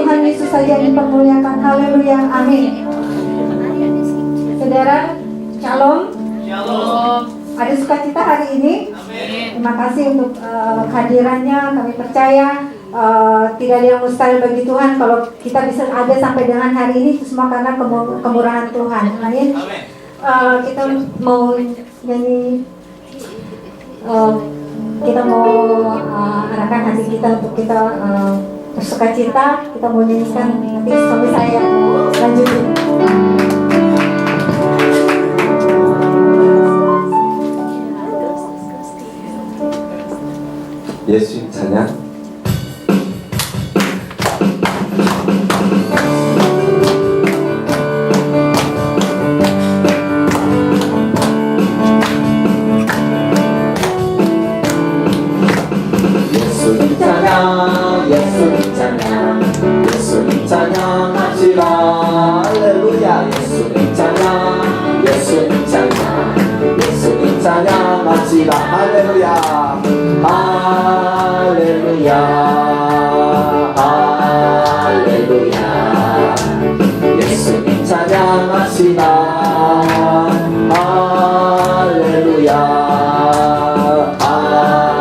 Tuhan Yesus saja yang dipermuliakan. Haleluya, amin. Saudara, shalom. Shalom. Ada sukacita hari ini. Amin. Terima kasih untuk kehadirannya. Kami percaya tidak ada yang mustahil bagi Tuhan. Kalau kita bisa ada sampai dengan hari ini, itu semua karena kemurahan Tuhan. Amin. Kita mau nyanyi, kita mau arahkan hati kita untuk kita bersukacita. Kita mau nyanyikan, nanti suami saya lanjutin. 예수 찬양. 예수님 찬양, 예수님 찬양, 예수님 찬양하시라. 할렐루야. 예수님 찬양, 예수님 찬양, 예수님 찬양하시라. 할렐루야. 할렐루야. 할렐루야. 예수님 찬양하시라. 할렐루야.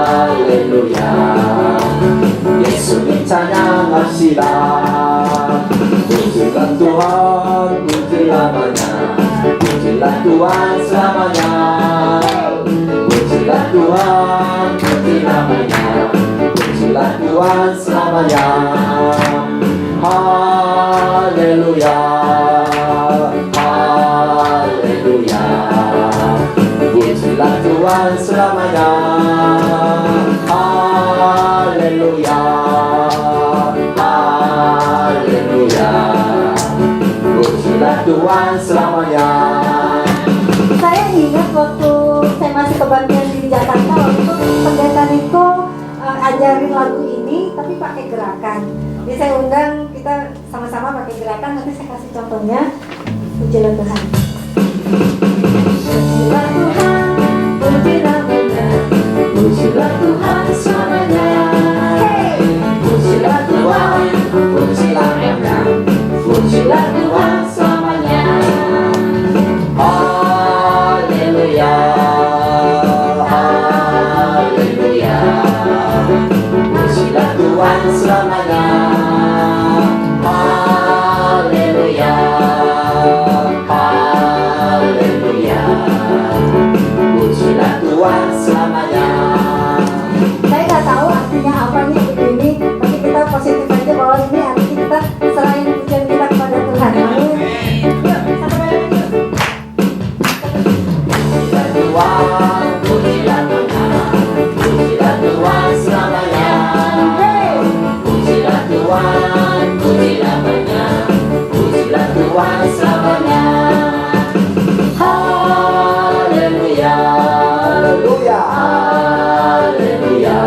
할렐루야. 예수님 찬양하시라. pujilah Tuhan, pujilah banyak, pujilah Tuhan selamanya. Pujilah Tuhan, pujilah banyak, pujilah Tuhan selamanya. Haleluya, haleluya. Pujilah Tuhan selamanya. Haleluya, haleluya. Pujilah Tuhan selamanya. Saya ingat waktu saya masih kebaktian di Jakarta, waktu itu pendeta Niko ajarin lagu ini tapi pakai gerakan. Jadi saya undang kita sama-sama pakai gerakan. Nanti saya kasih contohnya. Pujilah Tuhan. Pujilah Tuhan, pujilah benar, pujilah Tuhan selamanya. Hey, pujilah Tuhan, pujilah benar, pujilah Tuhan selamanya. Haleluya, haleluya. Pujilah Tuhan selamanya. Haleluya, haleluya. Pujilah Tuhan selamanya. Saya nggak tahu artinya apa nih begini, tapi kita positif aja bahwa ini arti kita selain pujian kita kepada Tuhan. Amin. Pujilah Tuhan, pujilah Tuhan, pujilah Tuhan selamanya. Pujilah Tuhan, pujilah banyak, pujilah Tuhan selamanya. Haleluya, haleluya, haleluya.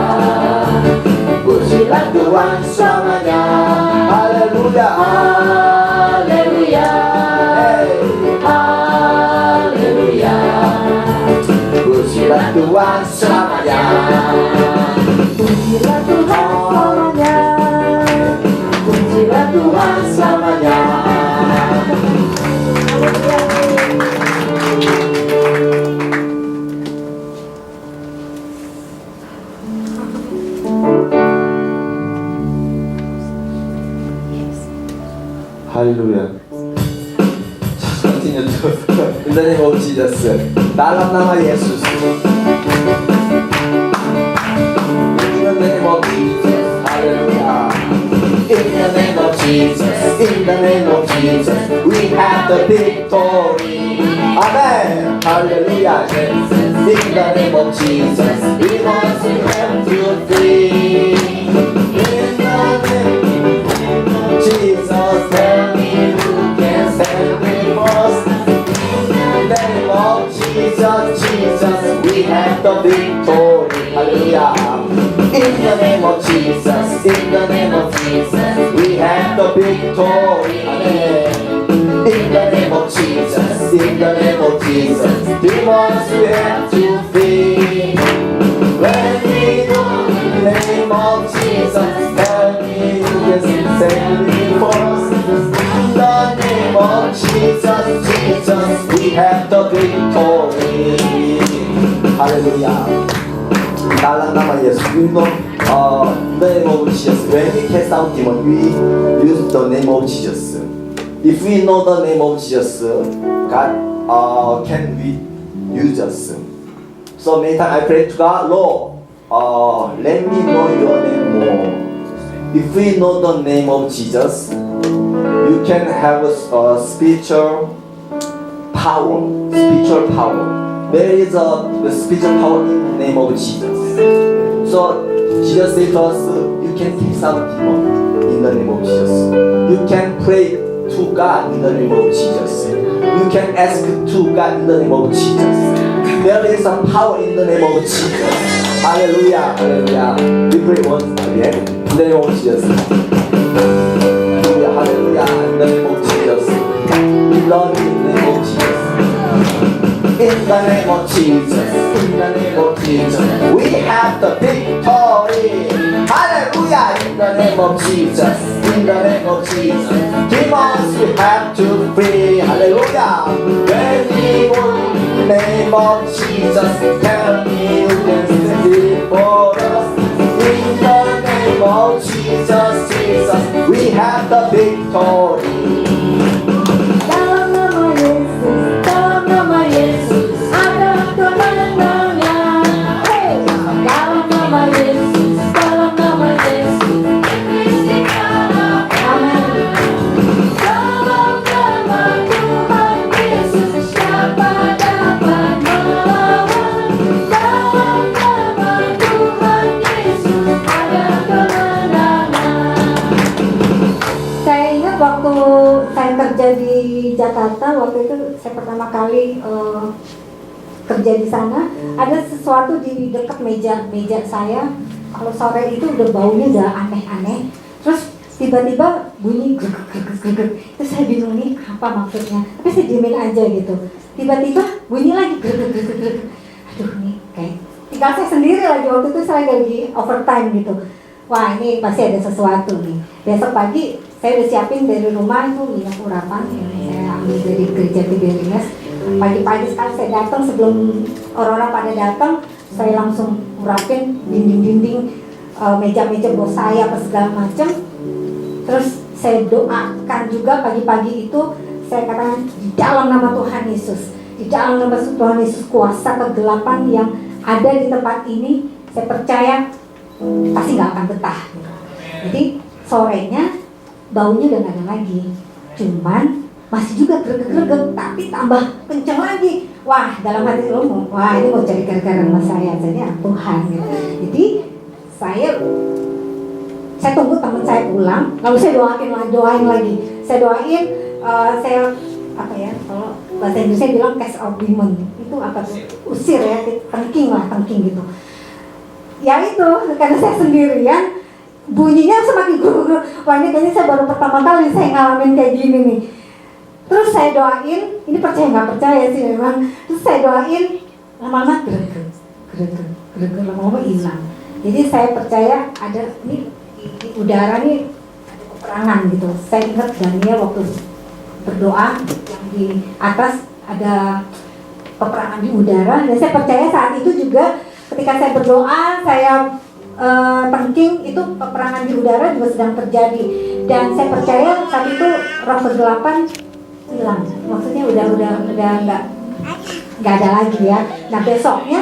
Pujilah Tuhan selamanya. Haleluya, haleluya, haleluya. Pujilah Tuhan selamanya. Pujilah Tuhan selamanya. Pujilah Tuhan selamanya. Hallelujah. Just continue to in the name of Jesus. Dalam nama Yesus. In the name of Jesus. Hallelujah. In the name of Jesus. In the name of Jesus. We have the victory. Amen. Hallelujah. In the name of Jesus. We want to have you free. In the name of Jesus. Tell me who can stand before us. In the name of Jesus, Jesus, we have the victory. Hallelujah. In the name of Jesus, in the name of Jesus, we have the victory. Amen. In the name of Jesus, in the name of Jesus, demons we have to flee. When we go in the name of Jesus, tell me who can stand before us. have the victory. Hallelujah. Dalam nama Yesus, we know the name of Jesus. When we cast out demon, we use the name of Jesus. If we know the name of Jesus, God can we use us. So many times I pray to God, Lord, let me know your name more. If we know the name of Jesus, you can have a spiritual power. Spiritual power. There is a spiritual power in the name of Jesus. So Jesus said to us, you can cast out demons in the name of Jesus. You can pray to God in the name of Jesus. You can ask to God in the name of Jesus. There is a power in the name of Jesus. Hallelujah, hallelujah. We pray once again in the name of Jesus. Hallelujah, hallelujah, in the name of Jesus. We love you in the name of Jesus. In the name of Jesus, in the name of Jesus, we have the victory. Hallelujah, in the name of Jesus, in the name of Jesus. Demons we have to free. Hallelujah. When we go in the name of Jesus, tell me you can stand before us. In the name of Jesus, Jesus, we have the victory. Dalam nama Yesus, dalam nama Yesus, ada kemenangan. Hey, dalam nama Yesus, dalam nama Yesus, amin. Dalam nama Tuhan Yesus, siapa dapat melawan? Dalam nama Tuhan Yesus, ada kemenangan. Saya ingat waktu saya kerja di Jakarta, waktu itu saya pertama kali kerja di sana, ada sesuatu di dekat meja saya. Kalau sore itu udah baunya udah aneh-aneh. Terus tiba-tiba bunyi greg. Terus saya bingung nih apa maksudnya. Tapi saya diemin aja gitu. Tiba-tiba bunyi lagi greg. Aduh nih kayak tinggal saya sendiri lagi, waktu itu saya lagi overtime gitu. Wah ini pasti ada sesuatu nih. Besok pagi saya udah siapin dari rumah itu minyak urapan yang saya ambil dari gereja Tiberias. Pagi-pagi sekali saya datang, sebelum orang-orang pada datang, saya langsung urapin dinding-dinding, meja-meja bos saya apa segala macam. Terus saya doakan juga pagi-pagi itu, saya katakan di dalam nama Tuhan Yesus, di dalam nama Tuhan Yesus, kuasa kegelapan yang ada di tempat ini, saya percaya pasti nggak akan betah. Jadi sorenya baunya udah nggak ada lagi, cuman masih juga greget-greget, tapi tambah kenceng lagi. Wah, dalam hati lo mau, wah ini mau cari gara-gara sama saya, jadi Tuhan gitu. Jadi saya tunggu teman saya pulang, lalu saya doain lagi. Saya doain, saya apa ya, kalau bahasa Indonesia bilang cast out demon, itu apa tuh? Usir ya, tengking gitu. Ya itu, karena saya sendirian, bunyinya semakin guru. Wah ini kayaknya saya baru pertama kali saya ngalamin kayak gini nih. Terus saya doain, ini percaya nggak percaya sih memang. Terus saya doain, lama-lama greget, lama-lama hilang. Jadi saya percaya ada ini di udara nih ada peperangan gitu. Saya ingat Daniel waktu berdoa yang di atas ada peperangan di udara. Dan saya percaya saat itu juga ketika saya berdoa, saya tengking, itu peperangan di udara juga sedang terjadi. Dan saya percaya saat itu roh kegelapan hilang, maksudnya udah nggak ada lagi ya. Nah besoknya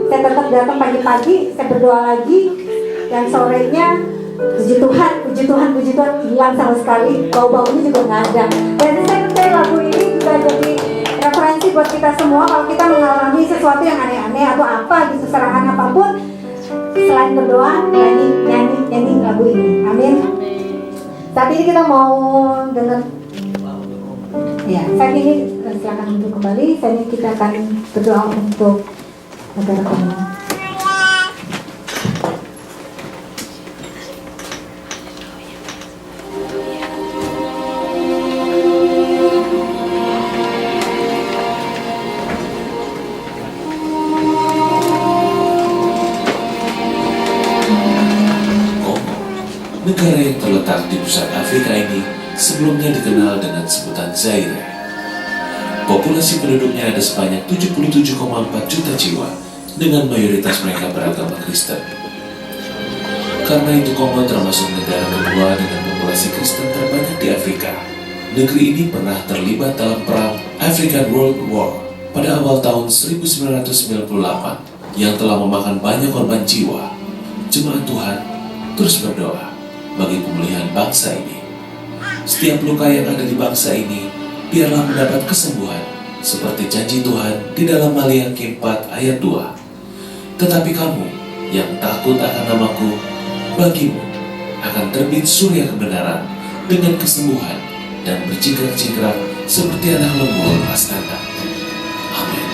saya tetap datang pagi-pagi, saya berdoa lagi, dan sorenya puji Tuhan hilang sama sekali, bau-baunya juga nggak ada. Dan saya percaya lagu ini juga jadi referensi buat kita semua kalau kita mengalami sesuatu yang aneh-aneh atau apa gitu, serangan apapun, selain berdoa nyanyi lagu ini. Amin. Saat ini kita mau dengar. Ya, saat ini silakan untuk kembali. Saat ini kita akan berdoa untuk negara kami. Negara yang terletak di pusat Afrika ini sebelumnya dikenal dengan sebutan Zaire. Populasi penduduknya ada sebanyak 77,4 juta jiwa, dengan mayoritas mereka beragama Kristen. Karena itu Kongo termasuk negara kedua dengan populasi Kristen terbanyak di Afrika. Negeri ini pernah terlibat dalam perang African World War pada awal tahun 1998 yang telah memakan banyak korban jiwa. Jemaat Tuhan terus berdoa bagi pemulihan bangsa ini. Setiap luka yang ada di bangsa ini biarlah mendapat kesembuhan seperti janji Tuhan di dalam Maliaki 4 ayat 2. Tetapi kamu yang takut akan namaku, bagimu akan terbit surya kebenaran dengan kesembuhan dan berjingkrak-jingkrak seperti anak lembu lepas kandang. Amin.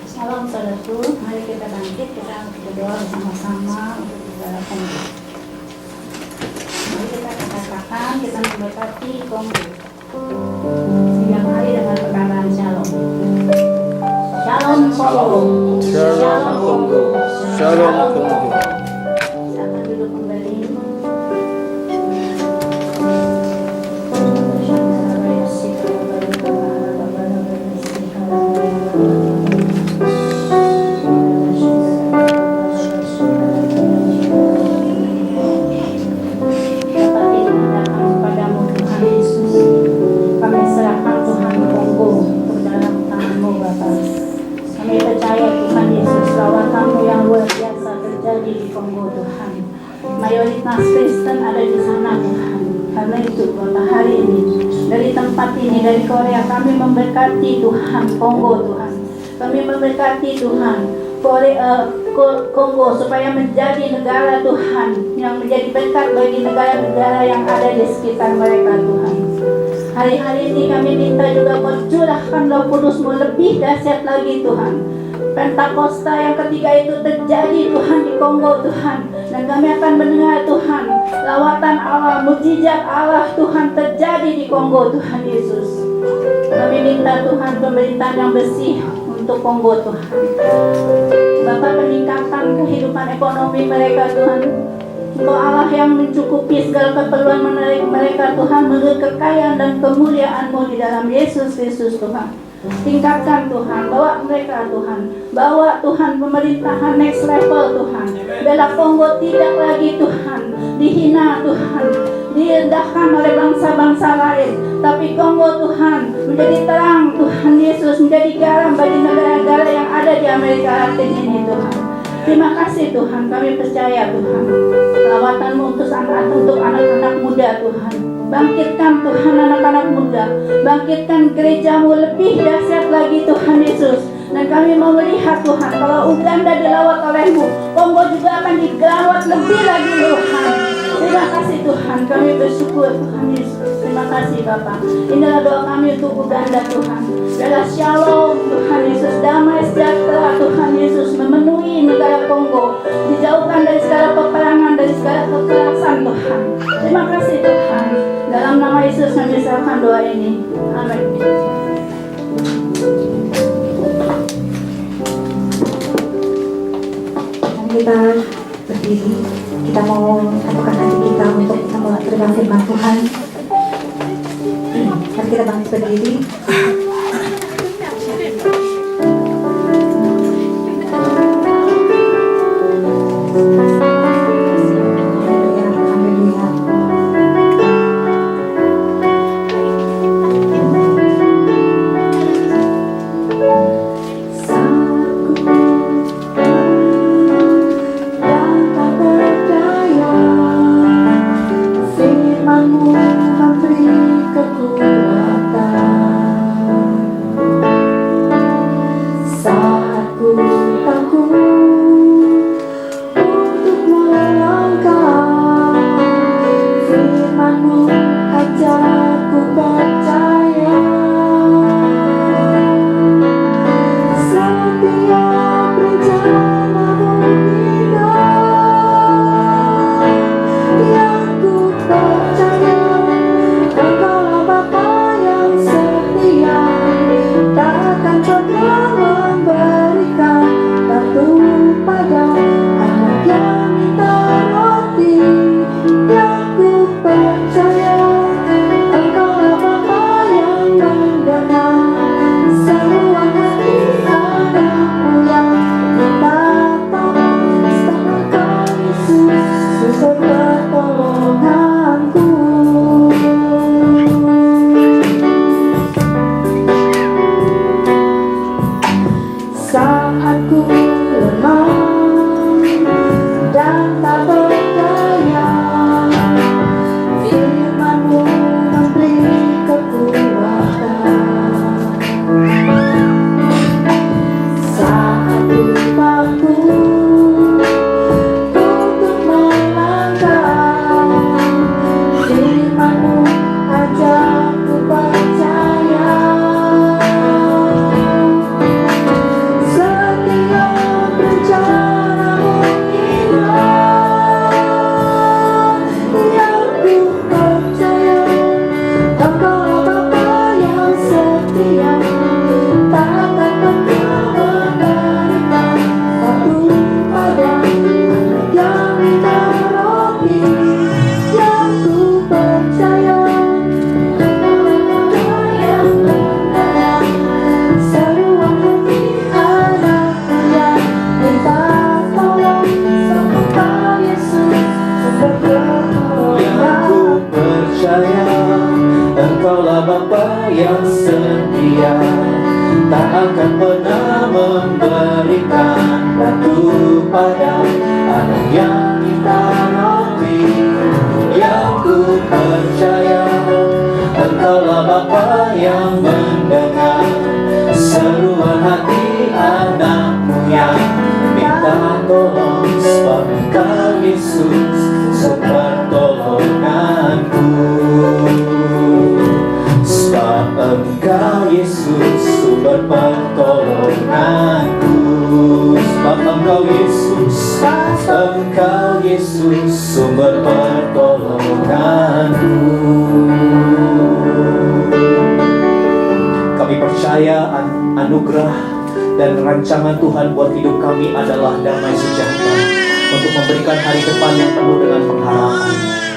Shalom saudaraku, mari kita bangkit, kita berdoa bersama-sama untuk negara Kongo. Mari kita katakan, kita memberkati Kongo. Siang hari dengan perkataan shalom. Shalom Kongo. Shalom Kongo. Shalom Kongo. Silakan duduk kembali. Kami percaya Tuhan Yesus, lawatan-Mu yang luar biasa terjadi di Kongo Tuhan. Mayoritas Kristen ada di sana Tuhan. Karena itu Bapak hari ini dari tempat ini, dari Korea, kami memberkati Tuhan Kongo Tuhan. Kami memberkati Tuhan Kongo supaya menjadi negara Tuhan yang menjadi berkat bagi negara-negara yang ada di sekitar mereka Tuhan. Hari-hari ini kami minta juga Kau curahkan Roh Kudus-Mu lebih dahsyat lagi Tuhan. Pentakosta yang ketiga itu terjadi Tuhan di Kongo Tuhan. Dan kami akan mendengar Tuhan lawatan Allah, mukjizat Allah Tuhan terjadi di Kongo Tuhan Yesus. Kami minta Tuhan pemerintahan yang bersih untuk Kongo Tuhan. Bapak peningkatan kehidupan ekonomi mereka Tuhan. Engkau Allah yang mencukupi segala keperluan mereka Tuhan, menurut kekayaan dan kemuliaan-Mu di dalam Yesus Kristus Tuhan. Tingkatkan Tuhan, bawa mereka Tuhan, bawa Tuhan pemerintahan next level Tuhan. Bela Kongo tidak lagi Tuhan dihina Tuhan, direndahkan oleh bangsa-bangsa lain, tapi Kongo Tuhan menjadi terang Tuhan Yesus, menjadi garam bagi negara-negara yang ada di Amerika Latin ini Tuhan. Terima kasih Tuhan, kami percaya Tuhan lawatan-Mu untuk anak-anak muda Tuhan. Bangkitkan Tuhan anak-anak muda, bangkitkan gereja-Mu lebih dahsyat lagi Tuhan Yesus. Dan kami mau melihat Tuhan, kalau Uganda dilawat oleh-Mu, Kongo juga akan dilawat lebih lagi Tuhan. Terima kasih Tuhan, kami bersyukur Tuhan Yesus. Terima kasih Bapak. Inilah doa kami untuk Uganda Tuhan. Biarlah shalom Tuhan Yesus, damai sejahtera Tuhan Yesus memenuhi negara Kongo, dijauhkan dari segala peperangan, dari segala kekerasan Tuhan. Terima kasih Tuhan. Dalam nama Yesus kami serahkan doa ini. Amin. Kita berdiri, kita mau satukan hati kita untuk kita menerima firman Tuhan. Mari kita bangkit berdiri. Firman-Mu memberi kekuatan. Engkaulah Bapa yang setia, tak akan pernah memberikan ratu pada anak yang minta roti. Yang ku percaya, Engkaulah Bapa yang mendengar seruan hati anakmu yang minta tolong. Sebab Engkau Yesus sumber pertolonganku. Sebab Engkau Yesus sumber pertolonganku. Sebab Engkau Yesus, Engkau Yesus sumber pertolonganku. Kami percaya anugerah dan rancangan Tuhan buat hidup kami adalah damai sejahtera, untuk memberikan hari depan yang penuh dengan pengharapan.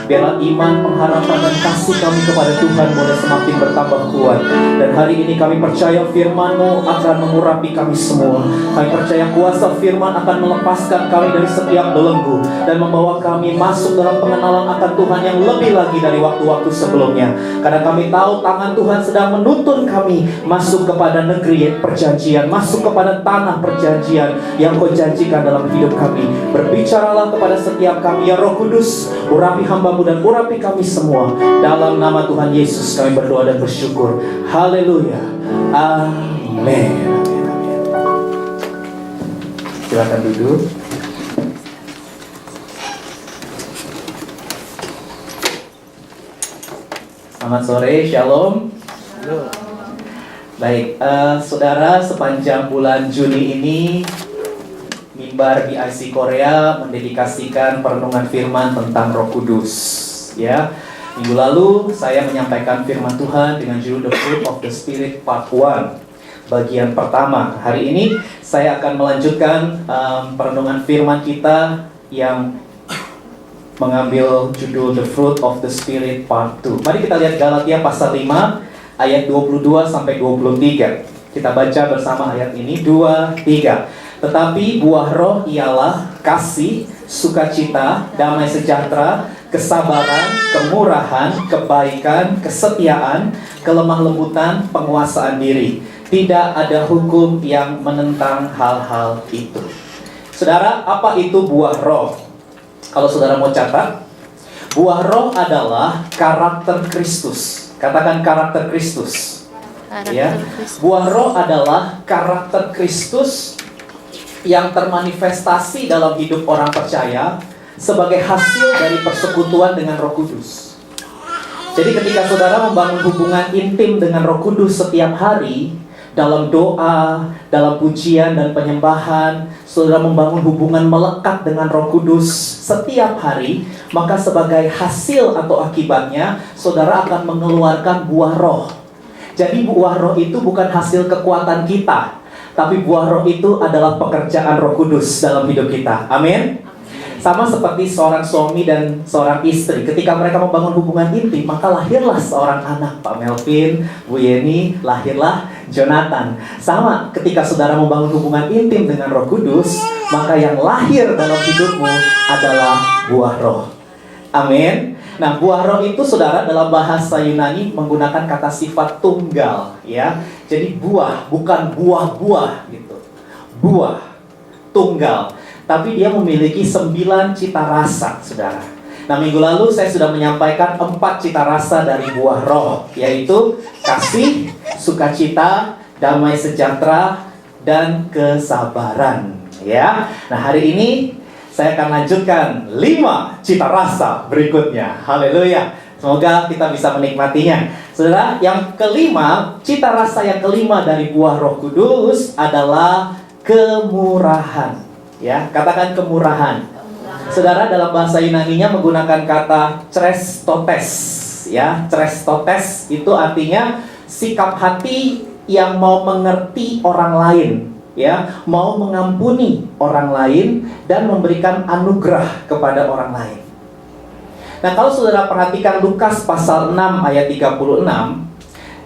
Biarlah iman, pengharapan, dan kasih kami kepada Tuhan boleh semakin bertambah kuat. Dan hari ini kami percaya firman-Mu akan mengurapi kami semua. Kami percaya kuasa firman akan melepaskan kami dari setiap belenggu dan membawa kami masuk dalam pengenalan akan Tuhan yang lebih lagi dari waktu-waktu sebelumnya. Karena kami tahu tangan Tuhan sedang menuntun kami masuk kepada negeri perjanjian, masuk kepada tanah perjanjian yang Kau janjikan dalam hidup kami. Berbicaralah kepada setiap kami, ya Roh Kudus, urapi hamba dan urapi kami semua. Dalam nama Tuhan Yesus kami berdoa dan bersyukur. Haleluya. Amin. Silakan duduk. Selamat sore, shalom. Baik, saudara, sepanjang bulan Juni ini Mimbar BIC Korea mendedikasikan perenungan firman tentang Roh Kudus. Ya, minggu lalu saya menyampaikan firman Tuhan dengan judul The Fruit of the Spirit Part 1, bagian pertama. Hari ini saya akan melanjutkan perenungan firman kita yang mengambil judul The Fruit of the Spirit Part 2. Mari kita lihat Galatia pasal 5 ayat 22 sampai 23. Kita baca bersama ayat ini, 2, 3. Tetapi buah roh ialah kasih, sukacita, damai sejahtera, kesabaran, kemurahan, kebaikan, kesetiaan, kelemah lembutan, penguasaan diri. Tidak ada hukum yang menentang hal-hal itu. Saudara, apa itu buah roh? Kalau saudara mau catat, buah roh adalah karakter Kristus. Katakan karakter Kristus. Ya, buah roh adalah karakter Kristus yang termanifestasi dalam hidup orang percaya sebagai hasil dari persekutuan dengan Roh Kudus. Jadi ketika saudara membangun hubungan intim dengan Roh Kudus setiap hari, dalam doa, dalam pujian dan penyembahan, saudara membangun hubungan melekat dengan Roh Kudus setiap hari, maka sebagai hasil atau akibatnya, saudara akan mengeluarkan buah roh. Jadi buah roh itu bukan hasil kekuatan kita, tapi buah roh itu adalah pekerjaan Roh Kudus dalam hidup kita. Amin. Sama seperti seorang suami dan seorang istri, ketika mereka membangun hubungan intim, maka lahirlah seorang anak. Pak Melvin, Bu Yeni, lahirlah Jonathan. Sama, ketika saudara membangun hubungan intim dengan Roh Kudus, maka yang lahir dalam hidupmu adalah buah roh. Amin. Nah, buah roh itu saudara dalam bahasa Yunani menggunakan kata sifat tunggal, ya. Jadi buah, bukan buah-buah gitu. Buah, tunggal. Tapi dia memiliki 9 cita rasa, saudara. Nah, minggu lalu saya sudah menyampaikan 4 cita rasa dari buah roh, yaitu kasih, sukacita, damai sejahtera, dan kesabaran, ya. Nah, hari ini saya akan lanjutkan 5 cita rasa berikutnya. Haleluya. Semoga kita bisa menikmatinya. Saudara, yang kelima, cita rasa yang kelima dari buah Roh Kudus adalah kemurahan. Ya, katakan kemurahan. Saudara, dalam bahasa Yunaninya menggunakan kata chrestotes. Ya, chrestotes itu artinya sikap hati yang mau mengerti orang lain. Ya, mau mengampuni orang lain dan memberikan anugerah kepada orang lain. Nah, kalau saudara perhatikan Lukas pasal 6 ayat 36,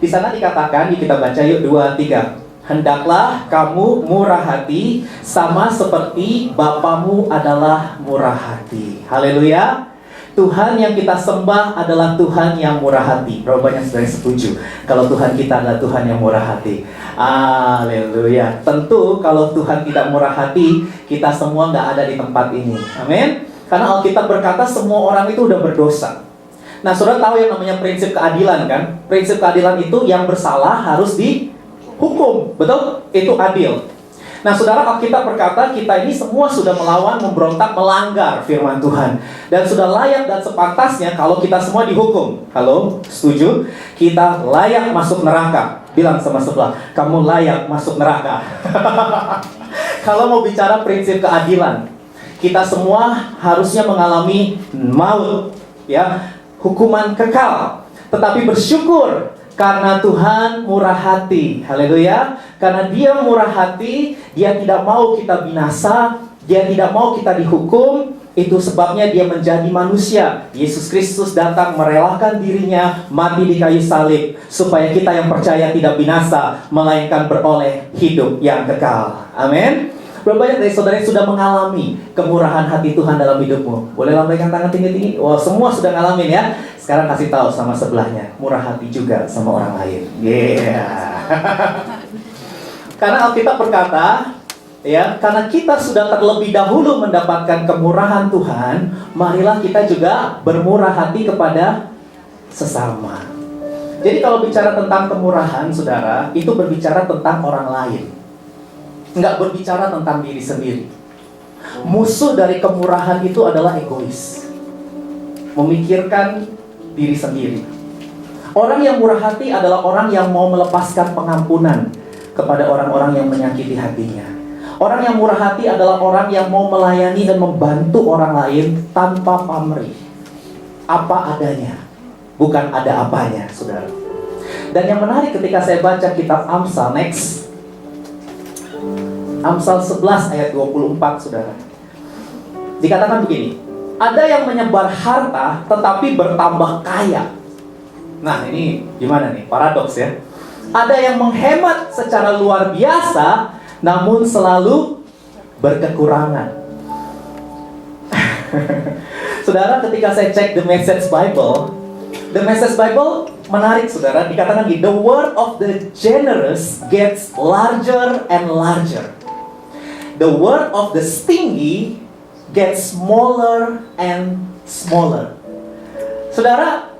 di sana dikatakan, kita baca yuk 2, 3. Hendaklah kamu murah hati sama seperti Bapamu adalah murah hati. Haleluya. Tuhan yang kita sembah adalah Tuhan yang murah hati. Berapa banyak saudara yang setuju kalau Tuhan kita adalah Tuhan yang murah hati? Haleluya. Tentu kalau Tuhan tidak murah hati, kita semua nggak ada di tempat ini. Amin. Karena Alkitab berkata semua orang itu udah berdosa. Nah, saudara tahu yang namanya prinsip keadilan kan? Prinsip keadilan itu yang bersalah harus dihukum. Betul? Itu adil. Nah, saudara, Alkitab berkata kita ini semua sudah melawan, memberontak, melanggar firman Tuhan. Dan sudah layak dan sepantasnya kalau kita semua dihukum. Halo? Setuju? Kita layak masuk neraka. Bilang sama sebelah, kamu layak masuk neraka. Kalau mau bicara prinsip keadilan, kita semua harusnya mengalami maut, ya, hukuman kekal. Tetapi bersyukur karena Tuhan murah hati. Haleluya. Karena Dia murah hati, Dia tidak mau kita binasa, Dia tidak mau kita dihukum. Itu sebabnya Dia menjadi manusia. Yesus Kristus datang merelakan dirinya mati di kayu salib supaya kita yang percaya tidak binasa, melainkan beroleh hidup yang kekal. Amin. Berapa banyak dari saudara yang sudah mengalami kemurahan hati Tuhan dalam hidupmu? Boleh lambaikan tangan tinggi-tinggi? Wah, semua sudah ngalamin ya. Sekarang kasih tahu sama sebelahnya, murah hati juga sama orang lain. Karena Alkitab berkata, ya, karena kita sudah terlebih dahulu mendapatkan kemurahan Tuhan, marilah kita juga bermurah hati kepada sesama. Jadi kalau bicara tentang kemurahan, saudara, itu berbicara tentang orang lain. Nggak berbicara tentang diri sendiri. Musuh dari kemurahan itu adalah egois, memikirkan diri sendiri. Orang yang murah hati adalah orang yang mau melepaskan pengampunan kepada orang-orang yang menyakiti hatinya. Orang yang murah hati adalah orang yang mau melayani dan membantu orang lain tanpa pamrih, apa adanya, bukan ada apanya, saudara. Dan yang menarik ketika saya baca kitab Amsal, next Amsal 11 ayat 24, saudara. Dikatakan begini, ada yang menyebar harta tetapi bertambah kaya. Nah, ini gimana nih? Paradoks ya. Ada yang menghemat secara luar biasa namun selalu berkekurangan. Saudara, ketika saya cek The Message Bible menarik, saudara. Dikatakan gini, the word of the generous gets larger and larger. The word of the stingy gets smaller and smaller. Saudara,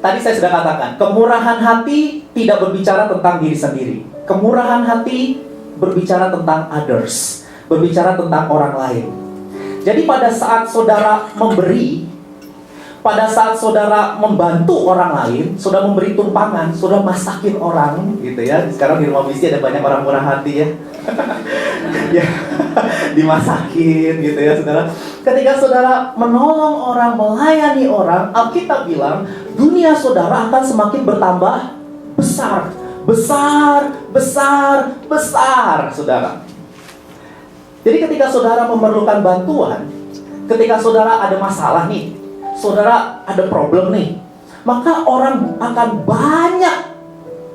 tadi saya sudah katakan, kemurahan hati tidak berbicara tentang diri sendiri. Kemurahan hati berbicara tentang others, berbicara tentang orang lain. Jadi pada saat saudara memberi, pada saat saudara membantu orang lain, saudara memberi tumpangan, saudara masakin orang, gitu ya. Sekarang di rumah misi ada banyak orang murah hati ya. Ya, dimasakin gitu ya, saudara. Ketika saudara menolong orang, melayani orang, Alkitab bilang dunia saudara akan semakin bertambah besar, besar, besar, besar, saudara. Jadi ketika saudara memerlukan bantuan, ketika saudara ada masalah nih, saudara ada problem nih, maka orang akan banyak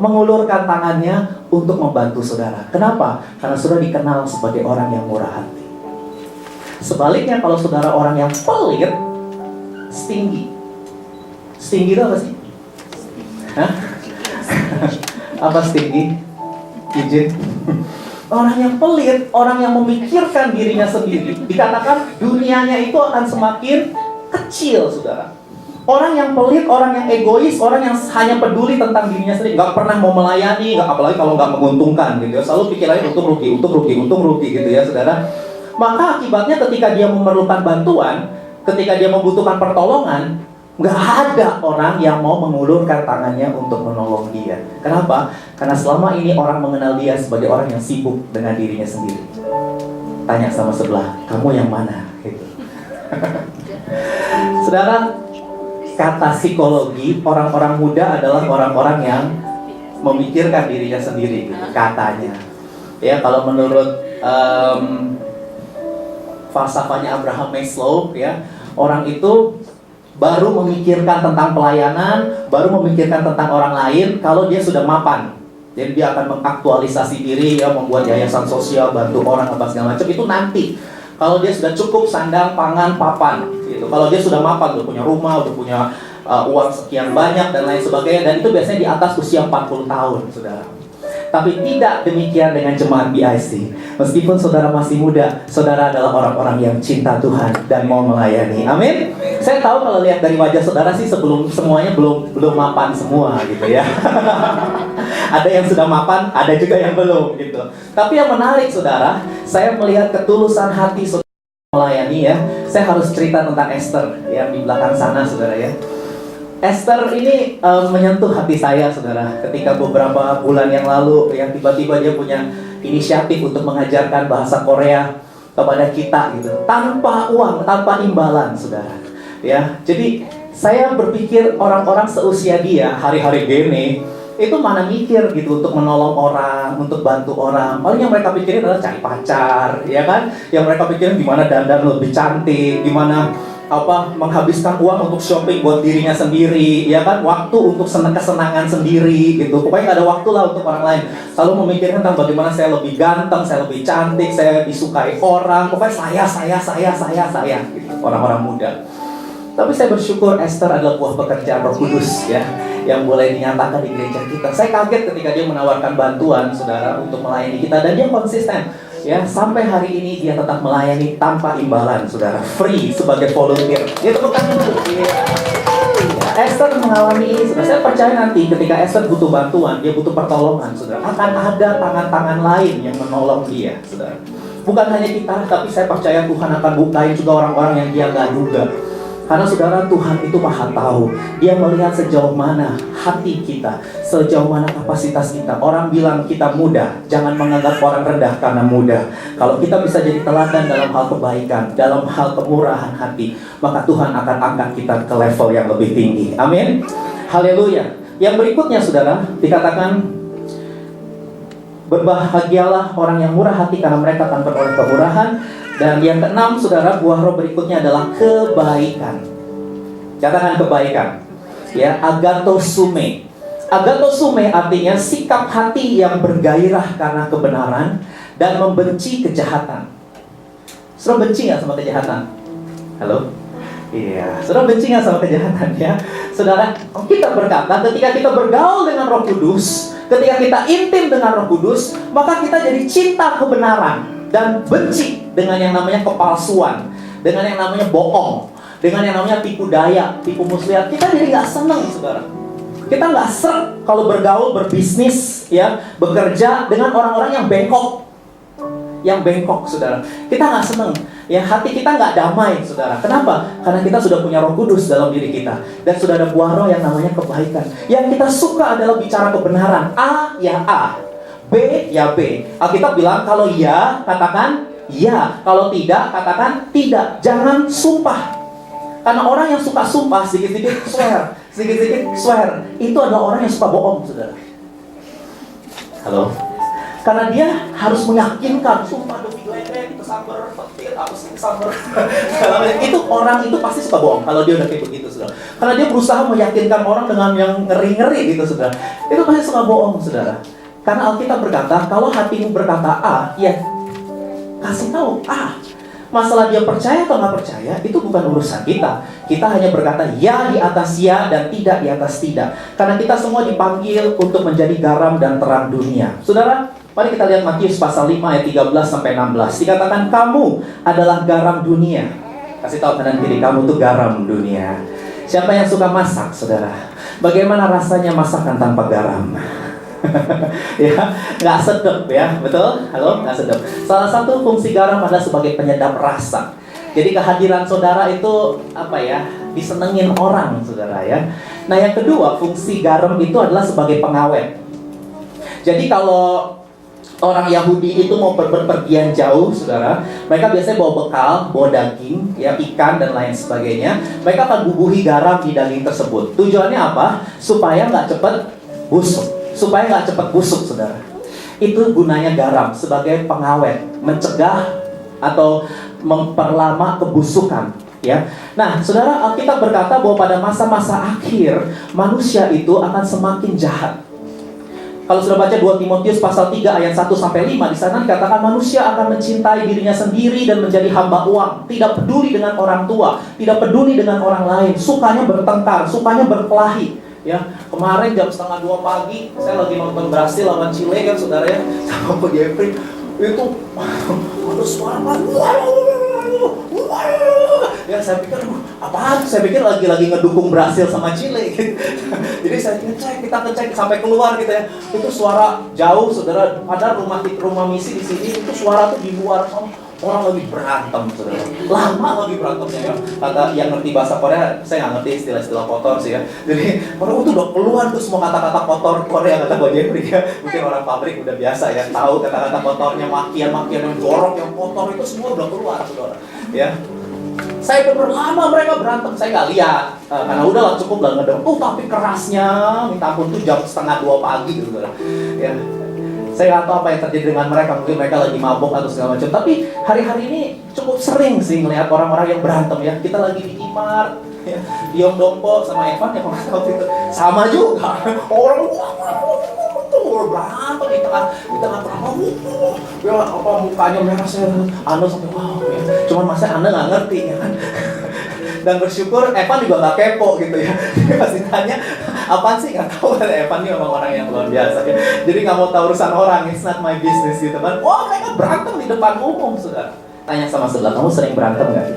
mengulurkan tangannya untuk membantu saudara. Kenapa? Karena saudara dikenal sebagai orang yang murah hati. Sebaliknya kalau saudara orang yang pelit, stingy. Stingy itu apa sih? Hah? Apa stingy? Izin. Orang yang pelit, orang yang memikirkan dirinya sendiri, dikatakan dunianya itu akan semakin kecil, saudara. Orang yang pelit, orang yang egois, orang yang hanya peduli tentang dirinya sendiri, nggak pernah mau melayani, apalagi kalau nggak menguntungkan, gitu ya. Selalu pikirannya untung rugi, gitu ya, saudara. Maka akibatnya ketika dia memerlukan bantuan, ketika dia membutuhkan pertolongan, nggak ada orang yang mau mengulurkan tangannya untuk menolong dia. Kenapa? Karena selama ini orang mengenal dia sebagai orang yang sibuk dengan dirinya sendiri. Tanya sama sebelah, kamu yang mana? Gitu. Saudara, kata psikologi, orang-orang muda adalah orang-orang yang memikirkan dirinya sendiri, gitu, katanya. Ya, kalau menurut falsafahnya Abraham Maslow, ya, orang itu baru memikirkan tentang pelayanan, baru memikirkan tentang orang lain kalau dia sudah mapan. Jadi dia akan mengaktualisasi diri, ya, membuat yayasan sosial, bantu orang apa segala macam, itu nanti. Kalau dia sudah cukup sandang, pangan, papan, gitu. Kalau dia sudah mapan, udah punya rumah, udah punya uang sekian banyak dan lain sebagainya, dan itu biasanya di atas usia 40 tahun, saudara. Tapi tidak demikian dengan jemaat BIC. Meskipun saudara masih muda, saudara adalah orang-orang yang cinta Tuhan dan mau melayani. Amin. Saya tahu kalau lihat dari wajah saudara sih sebelum semuanya belum mapan semua gitu ya. Ada yang sudah mapan, ada juga yang belum gitu. Tapi yang menarik saudara, saya melihat ketulusan hati saudara melayani ya. Saya harus cerita tentang Esther yang di belakang sana saudara ya. Esther ini menyentuh hati saya, saudara. Ketika beberapa bulan yang lalu, yang tiba-tiba dia punya inisiatif untuk mengajarkan bahasa Korea kepada kita, gitu, tanpa uang, tanpa imbalan, saudara. Ya, jadi saya berpikir orang-orang seusia dia, hari-hari gini, itu mana mikir gitu untuk menolong orang, untuk bantu orang. Paling yang mereka pikirin adalah cari pacar, ya kan? Yang mereka pikirin gimana dandan lebih cantik, gimana menghabiskan uang untuk shopping buat dirinya sendiri, ya kan, waktu untuk kesenangan sendiri gitu. Pokoknya gak ada waktu lah untuk orang lain. Selalu memikirkan tentang bagaimana saya lebih ganteng, saya lebih cantik, saya disukai orang. Pokoknya saya gitu, orang-orang muda. Tapi saya bersyukur Esther adalah buah pekerjaan Roh Kudus ya, yang boleh dinyatakan di gereja kita. Saya kaget ketika dia menawarkan bantuan saudara untuk melayani kita, dan dia konsisten. Ya, sampai hari ini dia tetap melayani tanpa imbalan, saudara, free sebagai volunteer. Dia tepuk tangan dulu. Esther mengalami ini, saudara. Saya percaya nanti ketika Esther butuh bantuan, dia butuh pertolongan, saudara, akan ada tangan-tangan lain yang menolong dia, saudara. Bukan hanya kita, tapi saya percaya Tuhan akan bukain juga orang-orang yang dia nggak duga. Karena saudara, Tuhan itu maha tahu. Dia melihat sejauh mana hati kita, sejauh mana kapasitas kita. Orang bilang kita muda, jangan menganggap orang rendah karena muda. Kalau kita bisa jadi teladan dalam hal kebaikan, dalam hal kemurahan hati, maka Tuhan akan angkat kita ke level yang lebih tinggi. Amin. Haleluya. Yang berikutnya saudara, dikatakan berbahagialah orang yang murah hati karena mereka akan beroleh kemurahan. Dan yang keenam, saudara, buah roh berikutnya adalah kebaikan. Katakan kebaikan. Ya, agathosume. Agathosume artinya sikap hati yang bergairah karena kebenaran dan membenci kejahatan. Saudara benci nggak sama kejahatan? Halo? Iya, saudara benci nggak sama kejahatan ya? Saudara, kita berkata ketika kita bergaul dengan Roh Kudus, ketika kita intim dengan Roh Kudus, maka kita jadi cinta kebenaran dan benci dengan yang namanya kepalsuan, dengan yang namanya bohong, dengan yang namanya tipu daya, tipu muslihat. Kita jadi nggak seneng, saudara. Kita nggak seret kalau bergaul, berbisnis, ya, bekerja dengan orang-orang yang bengkok, saudara. Kita nggak seneng, ya, hati kita nggak damai, saudara. Kenapa? Karena kita sudah punya Roh Kudus dalam diri kita, dan sudah ada buah roh yang namanya kebaikan. Yang kita suka adalah bicara kebenaran. A ya A, B ya B. Alkitab bilang kalau ya katakan ya, kalau tidak katakan tidak. Jangan sumpah. Karena orang yang suka sumpah sedikit-sedikit swear, itu adalah orang yang suka bohong, saudara. Halo. Karena dia harus meyakinkan, sumpah demi geledek, kesamber, petir, apa sih kesamber. Itu orang itu pasti suka bohong kalau dia udah kayak begitu, saudara. Karena dia berusaha meyakinkan orang dengan yang ngeri-ngeri gitu, saudara. Itu pasti suka bohong, saudara. Karena Alkitab berkata, kalau hatimu berkata A, ya kasih tahu A. Masalah dia percaya atau nggak percaya, itu bukan urusan kita. Kita hanya berkata ya di atas ya dan tidak di atas tidak. Karena kita semua dipanggil untuk menjadi garam dan terang dunia. Saudara, mari kita lihat Matius pasal 5 ayat 13-16. Dikatakan kamu adalah garam dunia. Kasih tahu kanan kiri, kamu tuh garam dunia. Siapa yang suka masak, saudara? Bagaimana rasanya masakan tanpa garam? Ya, nggak sedap ya, betul? Halo, nggak sedap. Salah satu fungsi garam adalah sebagai penyedap rasa. Jadi kehadiran saudara itu apa ya? Disenengin orang, saudara ya. Nah, yang kedua, fungsi garam itu adalah sebagai pengawet. Jadi kalau orang Yahudi itu mau berpergian jauh, saudara, mereka biasanya bawa bekal, bawa daging, ya, ikan dan lain sebagainya. Mereka akan bubuhi garam di daging tersebut. Tujuannya apa? Supaya nggak cepat busuk. Supaya nggak cepat busuk, saudara. Itu gunanya garam sebagai pengawet, mencegah atau memperlama kebusukan, ya. Nah, saudara, Alkitab berkata bahwa pada masa-masa akhir manusia itu akan semakin jahat. Kalau sudah baca 2 Timotius pasal 3 ayat 1 sampai 5, di sana dikatakan manusia akan mencintai dirinya sendiri dan menjadi hamba uang, tidak peduli dengan orang tua, tidak peduli dengan orang lain, sukanya bertengkar, sukanya berkelahi. Ya, kemarin jam 1:30 pagi saya lagi nonton Brasil lawan Chile kan saudara ya, sama Ko Jeffrey. Itu ada suara ya, saya pikir apaan? Saya pikir lagi ngedukung Brasil sama Chile gitu. Jadi saya kita ngecek sampai keluar gitu ya. Itu suara jauh saudara, padahal rumah misi di sini itu suara tuh di luar, orang lagi berantem saudara. Lama lagi berantemnya ya. Kata yang ngerti bahasa Korea, saya nggak ngerti istilah-istilah kotor sih ya. Jadi orang itu udah keluar tuh semua kata-kata kotor Korea, kata Ko Jeffrey ya. Mungkin orang pabrik udah biasa ya, tahu kata-kata kotornya, makian-makian yang jorok, yang kotor itu semua udah keluar saudara. Ya. Saya bener lama mereka berantem, saya nggak lihat karena udahlah cukup lah ngedengar. Tapi kerasnya, minta ampun tuh jam 1:30 pagi gitu saudara. Ya. Saya nggak tahu apa yang terjadi dengan mereka, mungkin mereka lagi mabuk atau segala macam. Tapi hari-hari ini cukup sering sih melihat orang-orang yang berantem ya. Kita lagi di Imart, ya. Yong Dongpo sama Evan yang waktu itu sama juga. Orang berantem di tengah berantem. Ya apa mukanya merah saya, Anda sampai wow ya. Cuman masa Anda nggak ngerti ya kan. Dan bersyukur Evan juga nggak kepo gitu ya. Dia pasti tanya apaan sih, nggak tahu kan. Evan ini memang orang yang luar biasa ya. Jadi nggak mau tahu urusan orang, it's not my business gitu kan. Oh mereka berantem di depan umum saudara. Tanya sama sebelah, kamu sering berantem nggak?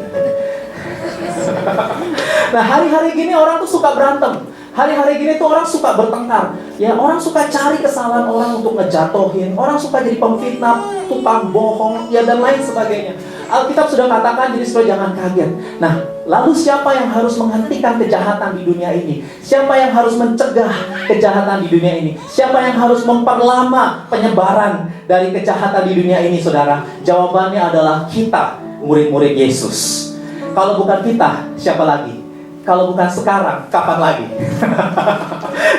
Nah hari-hari gini orang tuh suka berantem. Hari-hari gini tuh orang suka bertengkar. Ya, orang suka cari kesalahan orang untuk ngejatohin. Orang suka jadi pemfitnah, tukang bohong, ya dan lain sebagainya. Alkitab sudah katakan, jadi supaya jangan kaget. Nah, lalu siapa yang harus menghentikan kejahatan di dunia ini? Siapa yang harus mencegah kejahatan di dunia ini? Siapa yang harus memperlama penyebaran dari kejahatan di dunia ini, saudara? Jawabannya adalah kita, murid-murid Yesus. Kalau bukan kita, siapa lagi? Kalau bukan sekarang, kapan lagi?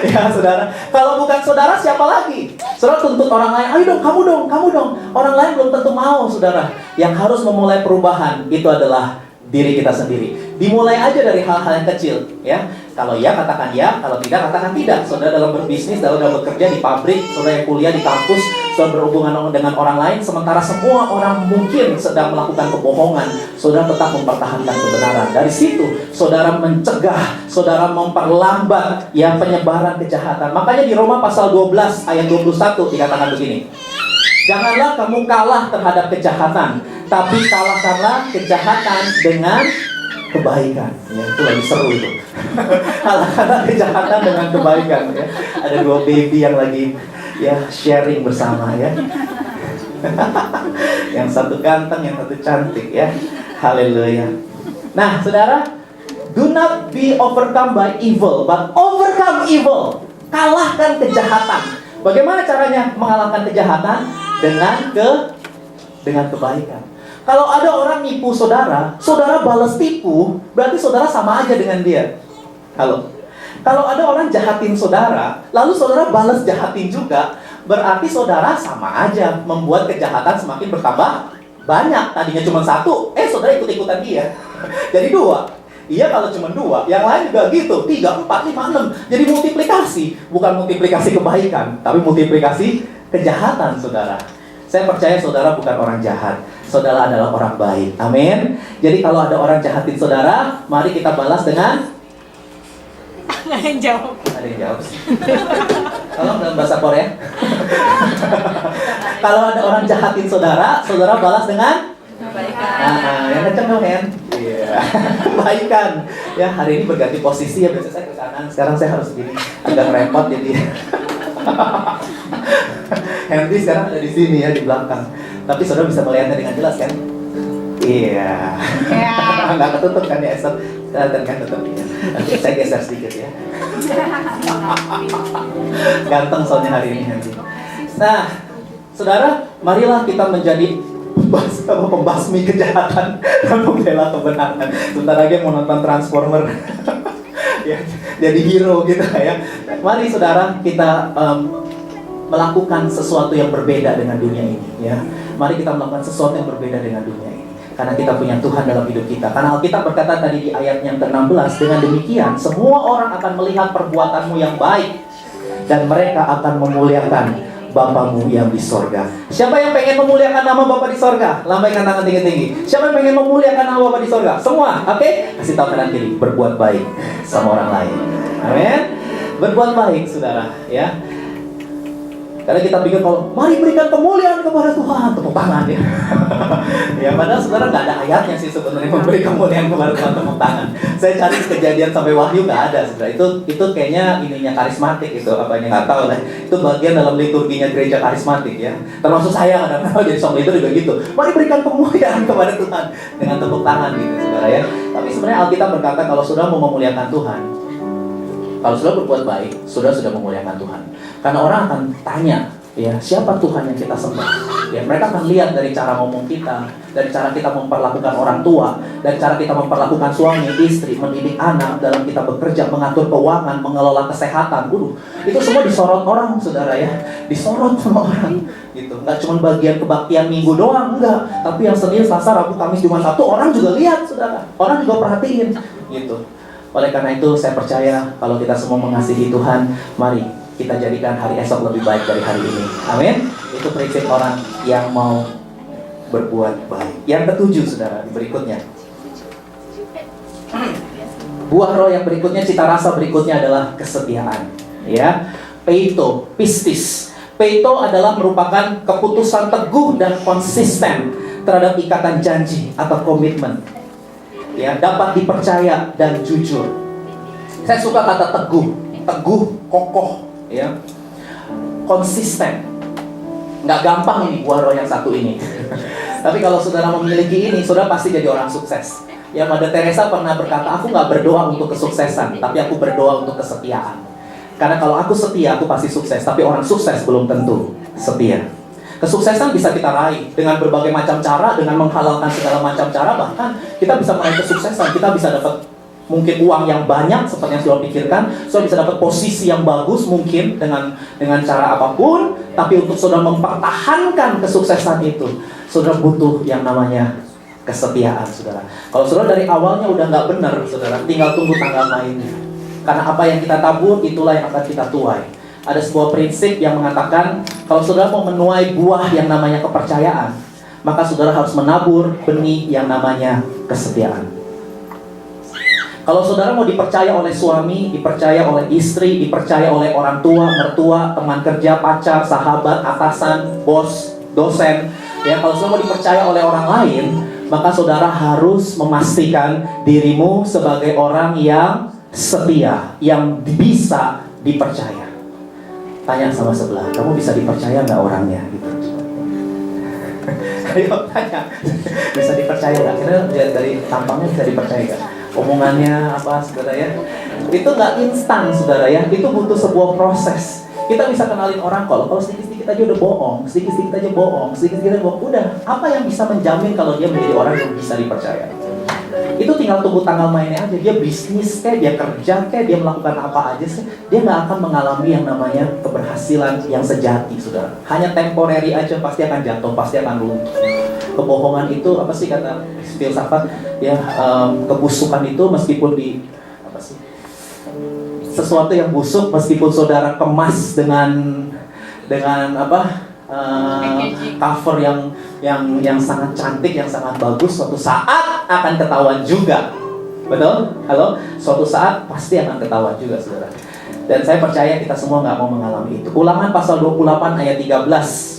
Ya saudara, kalau bukan saudara, siapa lagi? Saudara tuntut orang lain, ayo dong, kamu dong. Orang lain belum tentu mau, saudara. Yang harus memulai perubahan, itu adalah diri kita sendiri. Dimulai aja dari hal-hal yang kecil, ya. Kalau ya, katakan ya. Kalau tidak, katakan tidak. Saudara dalam berbisnis, dalam bekerja di pabrik, saudara yang kuliah di kampus, saudara berhubungan dengan orang lain, sementara semua orang mungkin sedang melakukan kebohongan, saudara tetap mempertahankan kebenaran. Dari situ, saudara mencegah, saudara memperlambat ya penyebaran kejahatan. Makanya di Roma pasal 12 ayat 21 dikatakan begini. Janganlah kamu kalah terhadap kejahatan, tapi kalahkanlah kejahatan dengan kebaikan. Ya, itu lagi seru itu. Kalahkanlah kejahatan dengan kebaikan. Ya. Ada 2 baby yang lagi ya sharing bersama ya. Yang satu ganteng, yang satu cantik ya. Haleluya. Nah, saudara, do not be overcome by evil, but overcome evil. Kalahkan kejahatan. Bagaimana caranya mengalahkan kejahatan? Dengan kebaikan. Kalau ada orang nipu saudara, saudara balas tipu, berarti saudara sama aja dengan dia. Halo. Kalau ada orang jahatin saudara, lalu saudara balas jahatin juga, berarti saudara sama aja membuat kejahatan semakin bertambah banyak. Tadinya cuma 1, saudara ikut-ikutan dia. Jadi 2. Iya kalau cuma 2, yang lain juga gitu. 3, 4, 5, 6. Jadi multiplikasi, bukan multiplikasi kebaikan, tapi multiplikasi kejahatan, saudara. Saya percaya saudara bukan orang jahat. Saudara adalah orang baik. Amin. Jadi kalau ada orang jahatin saudara, mari kita balas dengan Ada yang jawab. Ada yang jawab sih. Tolong dalam bahasa Korea. Kalau ada orang jahatin saudara, saudara balas dengan kebaikan. Yang kenceng dong, Hen. Iya. Kebaikan. Ya, hari ini berganti posisi ya. Biasanya saya ke kanan, sekarang saya harus begini. Agak repot jadi. Henry sekarang ada di sini ya, di belakang. Tapi saudara bisa melihatnya dengan jelas kan? Iya. Nggak ketutup kan ya, Esther? Kelihatan kan tetap ya. Saya geser sedikit ya. Ganteng soalnya hari ini Henry. Nah, saudara, marilah kita menjadi pembasmi kejahatan dan pembela kebenaran. Sebentar lagi mau nonton Transformer. Ya, jadi hero gitu ya. Mari saudara kita melakukan sesuatu yang berbeda dengan dunia ini ya. Mari kita melakukan sesuatu yang berbeda dengan dunia ini. Karena kita punya Tuhan dalam hidup kita. Karena Alkitab berkata tadi di ayat yang ke-16, dengan demikian semua orang akan melihat perbuatanmu yang baik dan mereka akan memuliakan Bapamu yang di sorga. Siapa yang pengen memuliakan nama Bapa di sorga? Lambaikan tangan tinggi-tinggi. Siapa yang pengen memuliakan nama Bapa di sorga? Semua, oke? Kasih tahu kanan kiri, berbuat baik sama orang lain. Amin. Berbuat baik, saudara, ya. Karena kita pikir kalau mari berikan kemuliaan kepada Tuhan, tepuk tangan ya. Ya padahal saudara nggak ada ayatnya sih sebenarnya memberi kemuliaan kepada Tuhan, tepuk tangan. Saya cari Kejadian sampai Wahyu nggak ada, saudara. Itu kayaknya ininya karismatik itu, apa ini nggak tahu lah. Itu bagian dalam liturginya gereja karismatik ya. Termasuk saya kadang-kadang jadi song leader juga gitu. Mari berikan kemuliaan kepada Tuhan dengan tepuk tangan gitu, saudara ya. Tapi sebenarnya Alkitab berkata kalau saudara mau memuliakan Tuhan, kalau sudah berbuat baik, sudah memuliakan Tuhan. Karena orang akan tanya, ya siapa Tuhan yang kita sembah? Ya mereka akan lihat dari cara ngomong kita, dari cara kita memperlakukan orang tua, dari cara kita memperlakukan suami, istri, mendidik anak, dalam kita bekerja, mengatur keuangan, mengelola kesehatan. Itu semua disorot orang, saudara ya, disorot sama orang. Gitu. Nggak cuma bagian kebaktian minggu doang, enggak. Tapi yang Senin, Selasa, Rabu, Kamis, Jumat, Sabtu, orang juga lihat, saudara. Orang juga perhatiin, gitu. Oleh karena itu saya percaya kalau kita semua mengasihi Tuhan, mari kita jadikan hari esok lebih baik dari hari ini. Amin. Itu prinsip orang yang mau berbuat baik. Yang ketujuh, saudara, berikutnya. Buah roh yang berikutnya, cita rasa berikutnya adalah kesetiaan. Ya, peito, pistis. Peito adalah merupakan keputusan teguh dan konsisten terhadap ikatan janji atau komitmen. Ya, dapat dipercaya dan jujur. Saya suka kata teguh, kokoh, ya, konsisten. Nggak gampang ini buah roh yang satu ini. Tapi kalau saudara memiliki ini, saudara pasti jadi orang sukses. Ya, Mother Teresa pernah berkata, aku nggak berdoa untuk kesuksesan, tapi aku berdoa untuk kesetiaan. Karena kalau aku setia, aku pasti sukses. Tapi orang sukses belum tentu setia. Kesuksesan bisa kita raih dengan berbagai macam cara, dengan menghalalkan segala macam cara, bahkan kita bisa meraih kesuksesan. Kita bisa dapat mungkin uang yang banyak seperti yang sudah pikirkan, saudara bisa dapat posisi yang bagus mungkin dengan cara apapun. Tapi untuk saudara mempertahankan kesuksesan itu, saudara butuh yang namanya kesetiaan, saudara. Kalau saudara dari awalnya udah nggak benar, saudara, tinggal tunggu tanggal mainnya. Karena apa yang kita tabur, itulah yang akan kita tuai. Ada sebuah prinsip yang mengatakan kalau saudara mau menuai buah yang namanya kepercayaan, maka saudara harus menabur benih yang namanya kesetiaan. Kalau saudara mau dipercaya oleh suami, dipercaya oleh istri, dipercaya oleh orang tua, mertua, teman kerja, pacar, sahabat, atasan, bos, dosen, ya kalau saudara mau dipercaya oleh orang lain, maka saudara harus memastikan dirimu sebagai orang yang setia, yang bisa dipercaya. Tanya sama sebelah, kamu bisa dipercaya nggak orangnya? Gitu. Ayo tanya, bisa dipercaya nggak? Kira dari tampangnya bisa dipercaya nggak? Omongannya apa, saudara ya? Itu nggak instan, saudara ya. Itu butuh sebuah proses. Kita bisa kenalin orang kalau sedikit-sedikit aja udah bohong, sedikit-sedikit aja bohong, sedikit-sedikit aja bohong. Udah, apa yang bisa menjamin kalau dia menjadi orang yang bisa dipercaya? Itu tinggal tunggu tanggal mainnya aja. Dia bisnis kayak, dia kerja kayak, dia melakukan apa aja sih, dia nggak akan mengalami yang namanya keberhasilan yang sejati, saudara. Hanya temporary aja, pasti akan jatuh, pasti akan runtuh. Kebohongan itu apa sih kata filsafat ya, kebusukan itu meskipun di apa sih, sesuatu yang busuk meskipun saudara kemas dengan apa, cover yang sangat cantik, yang sangat bagus, suatu saat akan ketahuan juga. Betul? Halo? Suatu saat pasti akan ketahuan juga, saudara. Dan saya percaya kita semua nggak mau mengalami itu. Ulangan pasal 28 ayat 13.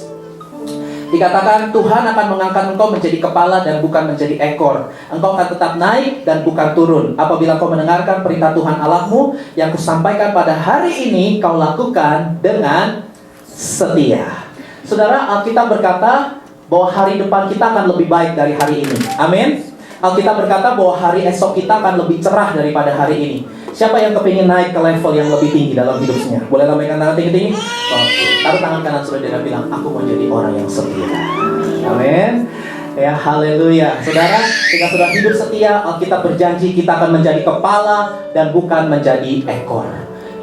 Dikatakan Tuhan akan mengangkat engkau menjadi kepala dan bukan menjadi ekor. Engkau akan tetap naik dan bukan turun. Apabila kau mendengarkan perintah Tuhan Allahmu yang kusampaikan pada hari ini, kau lakukan dengan setia. Saudara, Alkitab berkata bahwa hari depan kita akan lebih baik dari hari ini. Amin. Alkitab berkata bahwa hari esok kita akan lebih cerah daripada hari ini. Siapa yang kepingin naik ke level yang lebih tinggi dalam hidupnya? Boleh lambaikan tangan tinggi-tinggi? Oke. Taruh tangan kanan saudara, bilang, aku mau jadi orang yang setia. Amin. Ya, haleluya. Saudara, jika sudah hidup setia, Alkitab berjanji kita akan menjadi kepala dan bukan menjadi ekor.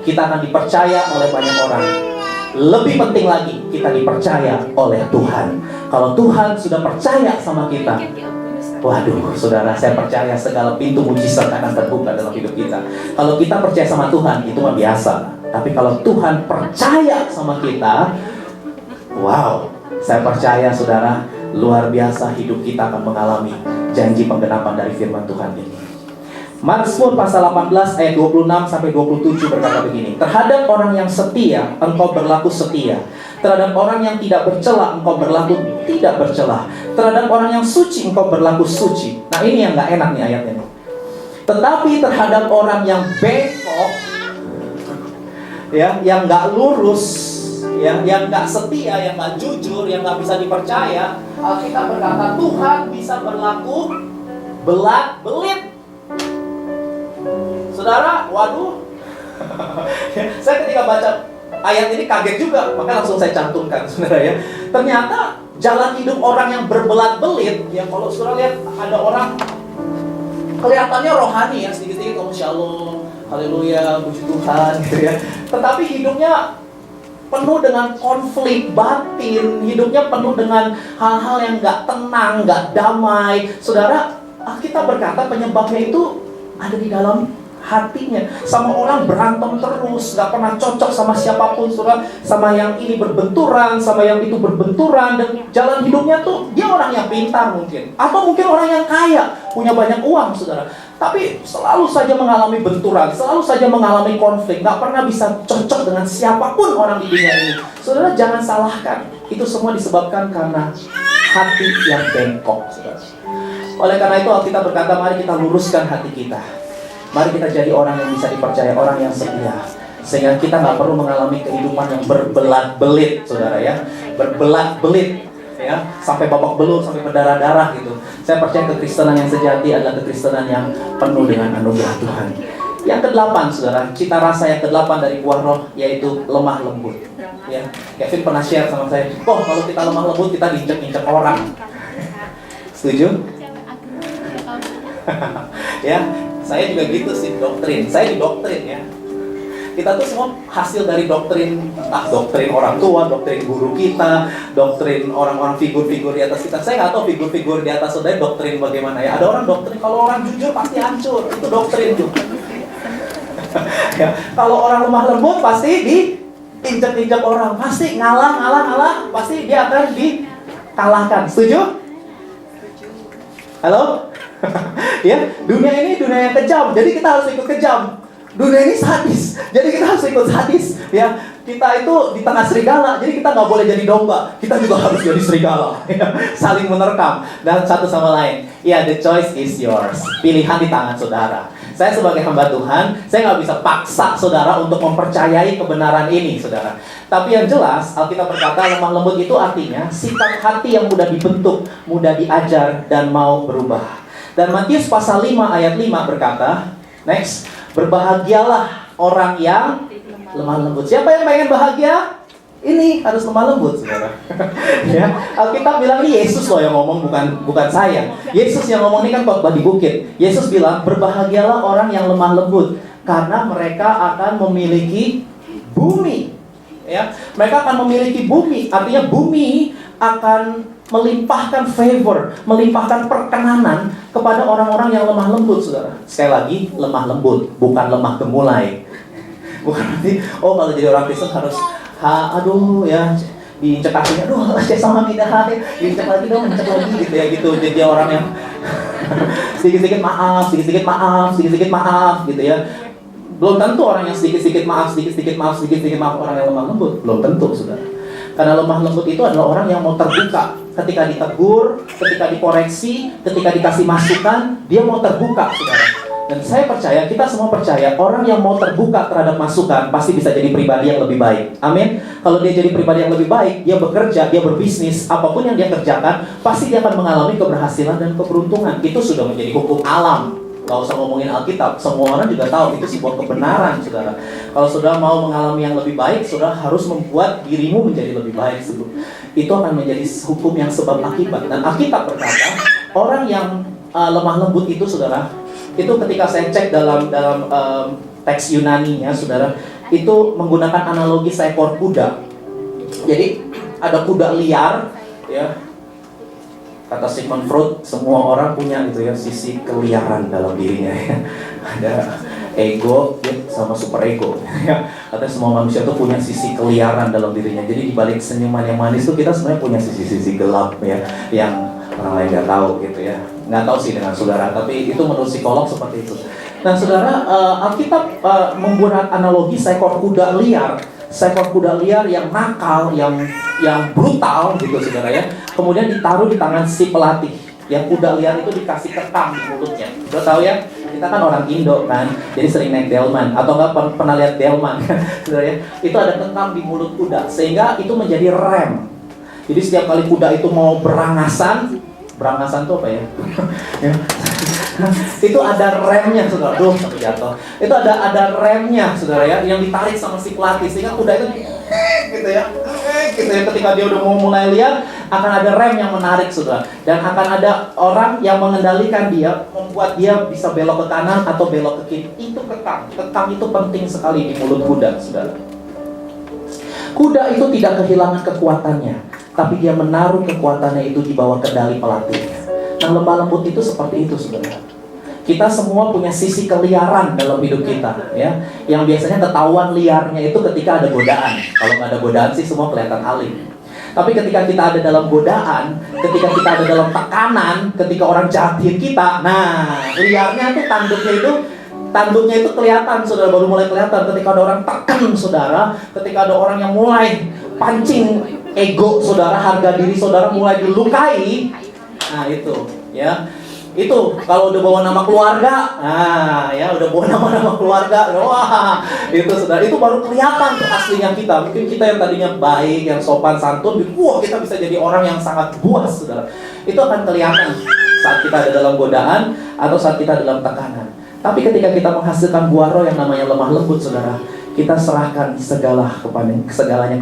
Kita akan dipercaya oleh banyak orang. Lebih penting lagi, kita dipercaya oleh Tuhan. Kalau Tuhan sudah percaya sama kita, waduh, saudara, saya percaya segala pintu mujizat akan terbuka dalam hidup kita. Kalau kita percaya sama Tuhan, itu mah biasa. Tapi kalau Tuhan percaya sama kita, wow, saya percaya saudara, luar biasa hidup kita akan mengalami janji penggenapan dari firman Tuhan ini. Mazmur pasal 18 ayat 26 sampai 27 berkata begini, terhadap orang yang setia, engkau berlaku setia. Terhadap orang yang tidak bercela, engkau berlaku tidak bercela. Terhadap orang yang suci, engkau berlaku suci. Nah ini yang gak enak nih ayatnya nih. Tetapi terhadap orang yang bengkok, ya, yang gak lurus, ya, yang gak setia, yang gak jujur, yang gak bisa dipercaya, Alkitab berkata Tuhan bisa berlaku belat-belit. Saudara, waduh. Saya ketika baca ayat ini kaget juga, maka langsung saya cantumkan, saudara ya. Ternyata jalan hidup orang yang berbelat-belit, ya kalau saudara lihat ada orang kelihatannya rohani ya, sedikit-sedikit oh shalom, haleluya, puji Tuhan gitu ya. Tetapi hidupnya penuh dengan konflik batin, hidupnya penuh dengan hal-hal yang gak tenang, gak damai. Saudara, kita berkata penyebabnya itu ada di dalam hatinya. Sama orang berantem terus, gak pernah cocok sama siapapun, saudara. Sama yang ini berbenturan, sama yang itu berbenturan. Dan jalan hidupnya tuh, dia orang yang pintar mungkin, atau mungkin orang yang kaya, punya banyak uang, saudara. Tapi selalu saja mengalami benturan, selalu saja mengalami konflik, gak pernah bisa cocok dengan siapapun orang di dunia ini. Saudara, jangan salahkan, itu semua disebabkan karena hati yang bengkok, saudara. Oleh karena itu Alkitab berkata, mari kita luruskan hati kita. Mari kita jadi orang yang bisa dipercaya, orang yang setia, sehingga kita nggak perlu mengalami kehidupan yang berbelat-belit, saudara ya, berbelat-belit, ya, sampai babak belur, sampai berdarah-darah gitu. Saya percaya kekristenan yang sejati adalah kekristenan yang penuh dengan anugerah Tuhan. Yang kedelapan, saudara, cita rasa yang kedelapan dari buah roh yaitu lemah lembut. Ya, Kevin pernah share sama saya, kalau kita lemah lembut kita diinjak-injak orang. Setuju? Ya, saya juga gitu sih doktrin. Saya didoktrin ya. Kita tuh semua hasil dari doktrin, entah doktrin orang tua, doktrin guru kita, doktrin orang-orang figur-figur di atas kita. Saya nggak tahu figur-figur di atas saudara doktrin bagaimana ya. Ada orang doktrin kalau orang jujur pasti hancur, itu doktrin tuh. Ya, kalau orang lemah lembut pasti diinjak-injak orang, pasti ngalah, pasti dia akan dikalahkan. Setuju? Halo? Ya, dunia ini dunia yang kejam, jadi kita harus ikut kejam. Dunia ini sadis, jadi kita harus ikut sadis. Ya, kita itu di tengah serigala, jadi kita nggak boleh jadi domba. Kita juga harus jadi serigala. Ya, saling menerkam dan satu sama lain. Ya, the choice is yours. Pilihan di tangan saudara. Saya sebagai hamba Tuhan, saya nggak bisa paksa saudara untuk mempercayai kebenaran ini, saudara. Tapi yang jelas, Alkitab berkata lemah lembut itu artinya sikap hati yang mudah dibentuk, mudah diajar, dan mau berubah. Dan Matius pasal 5 ayat 5 berkata, next, berbahagialah orang yang lemah lembut. Siapa yang pengen bahagia? Ini harus lemah lembut, saudara. Ya, Alkitab bilang ini Yesus loh yang ngomong, bukan saya. Yesus yang ngomong ini kan khotbah di bukit. Yesus bilang, berbahagialah orang yang lemah lembut, karena mereka akan memiliki bumi. Ya, mereka akan memiliki bumi. Artinya bumi akan melimpahkan favor, melimpahkan perkenanan kepada orang-orang yang lemah lembut, saudara. Sekali lagi, lemah lembut, bukan lemah gemulai. Bukan berarti, kalau jadi orang Kristen harus, aduh ya, diinjek kakinya, aduh, saya sama tidak, diinjek lagi dong, diinjek lagi gitu ya, gitu. Jadi orang yang sedikit-sedikit maaf gitu ya. Belum tentu orang yang sedikit-sedikit maaf orang yang lemah lembut, belum tentu, saudara. Karena lemah lembut itu adalah orang yang mau terbuka. Ketika ditegur, ketika dikoreksi, ketika dikasih masukan, dia mau terbuka, saudara. Dan saya percaya, kita semua percaya, orang yang mau terbuka terhadap masukan pasti bisa jadi pribadi yang lebih baik. Amin. Kalau dia jadi pribadi yang lebih baik, dia bekerja, dia berbisnis, apapun yang dia kerjakan, pasti dia akan mengalami keberhasilan dan keberuntungan. Itu sudah menjadi hukum alam. Gak usah ngomongin Alkitab, semua orang juga tahu itu sebuah kebenaran, saudara. Kalau saudara mau mengalami yang lebih baik, saudara harus membuat dirimu menjadi lebih baik. Itu akan menjadi hukum yang sebab akibat. Dan Alkitab berkata, orang yang lemah lembut itu, saudara, itu ketika saya cek dalam teks Yunani-nya, saudara, itu menggunakan analogi seekor kuda. Jadi ada kuda liar, ya. Kata Sigmund Freud, semua orang punya gitu ya sisi keliaran dalam dirinya ya. ego sama super ego. Katanya semua manusia tuh punya sisi keliaran dalam dirinya. Jadi di balik senyuman yang manis tuh kita sebenarnya punya sisi-sisi gelap ya, yang orang lain nggak tahu gitu ya. Nggak tahu sih dengan saudara, tapi itu menurut psikolog seperti itu. Nah saudara, Alkitab membuat analogi seekor kuda liar. Seekor kuda liar yang nakal, yang brutal gitu saudara ya. Kemudian ditaruh di tangan si pelatih. Yang kuda liar itu dikasih kekang di mulutnya. Udah tahu ya? Kita kan orang Indo kan, jadi sering naik delman atau nggak pernah lihat delman kan, saudara ya? Itu ada kekang di mulut kuda sehingga itu menjadi rem. Jadi setiap kali kuda itu mau berangasan itu apa ya? Itu ada remnya saudara. Duh, sampai jatuh. Itu ada remnya saudara ya, yang ditarik sama si pelatih sehingga kuda itu gitu ya, ketika dia udah mau mulai liar akan ada rem yang menarik saudara, dan akan ada orang yang mengendalikan dia, membuat dia bisa belok ke kanan atau belok ke kiri. Itu kekang itu penting sekali di mulut kuda saudara. Kuda itu tidak kehilangan kekuatannya, tapi dia menaruh kekuatannya itu di bawah kendali pelatihnya. Nah, lembah lembut itu seperti itu saudara. Kita semua punya sisi keliaran dalam hidup kita ya, yang biasanya ketahuan liarnya itu ketika ada godaan. Kalau nggak ada godaan sih semua kelihatan alim. Tapi ketika kita ada dalam godaan, ketika kita ada dalam tekanan, ketika orang jahatin kita, nah liarnya tuh tanduknya itu kelihatan saudara, baru mulai kelihatan ketika ada orang tekan saudara, ketika ada orang yang mulai pancing ego saudara, harga diri saudara mulai dilukai. Nah itu ya, itu kalau udah bawa nama keluarga, nah ya udah bawa nama keluarga, wah itu saudara, itu baru kelihatan tuh aslinya kita. Mungkin kita yang tadinya baik, yang sopan santun, wah kita bisa jadi orang yang sangat buas saudara. Itu akan kelihatan saat kita ada dalam godaan atau saat kita dalam tekanan. Tapi ketika kita menghasilkan buah roh yang namanya lemah lembut saudara, kita serahkan segalanya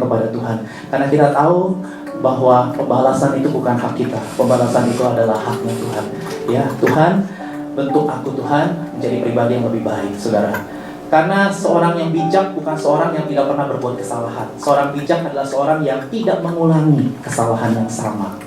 kepada Tuhan, karena kita tahu bahwa pembalasan itu bukan hak kita, pembalasan itu adalah haknya Tuhan. Ya Tuhan, bentuk aku Tuhan menjadi pribadi yang lebih baik, saudara. Karena seorang yang bijak bukan seorang yang tidak pernah berbuat kesalahan. Seorang bijak adalah seorang yang tidak mengulangi kesalahan yang sama.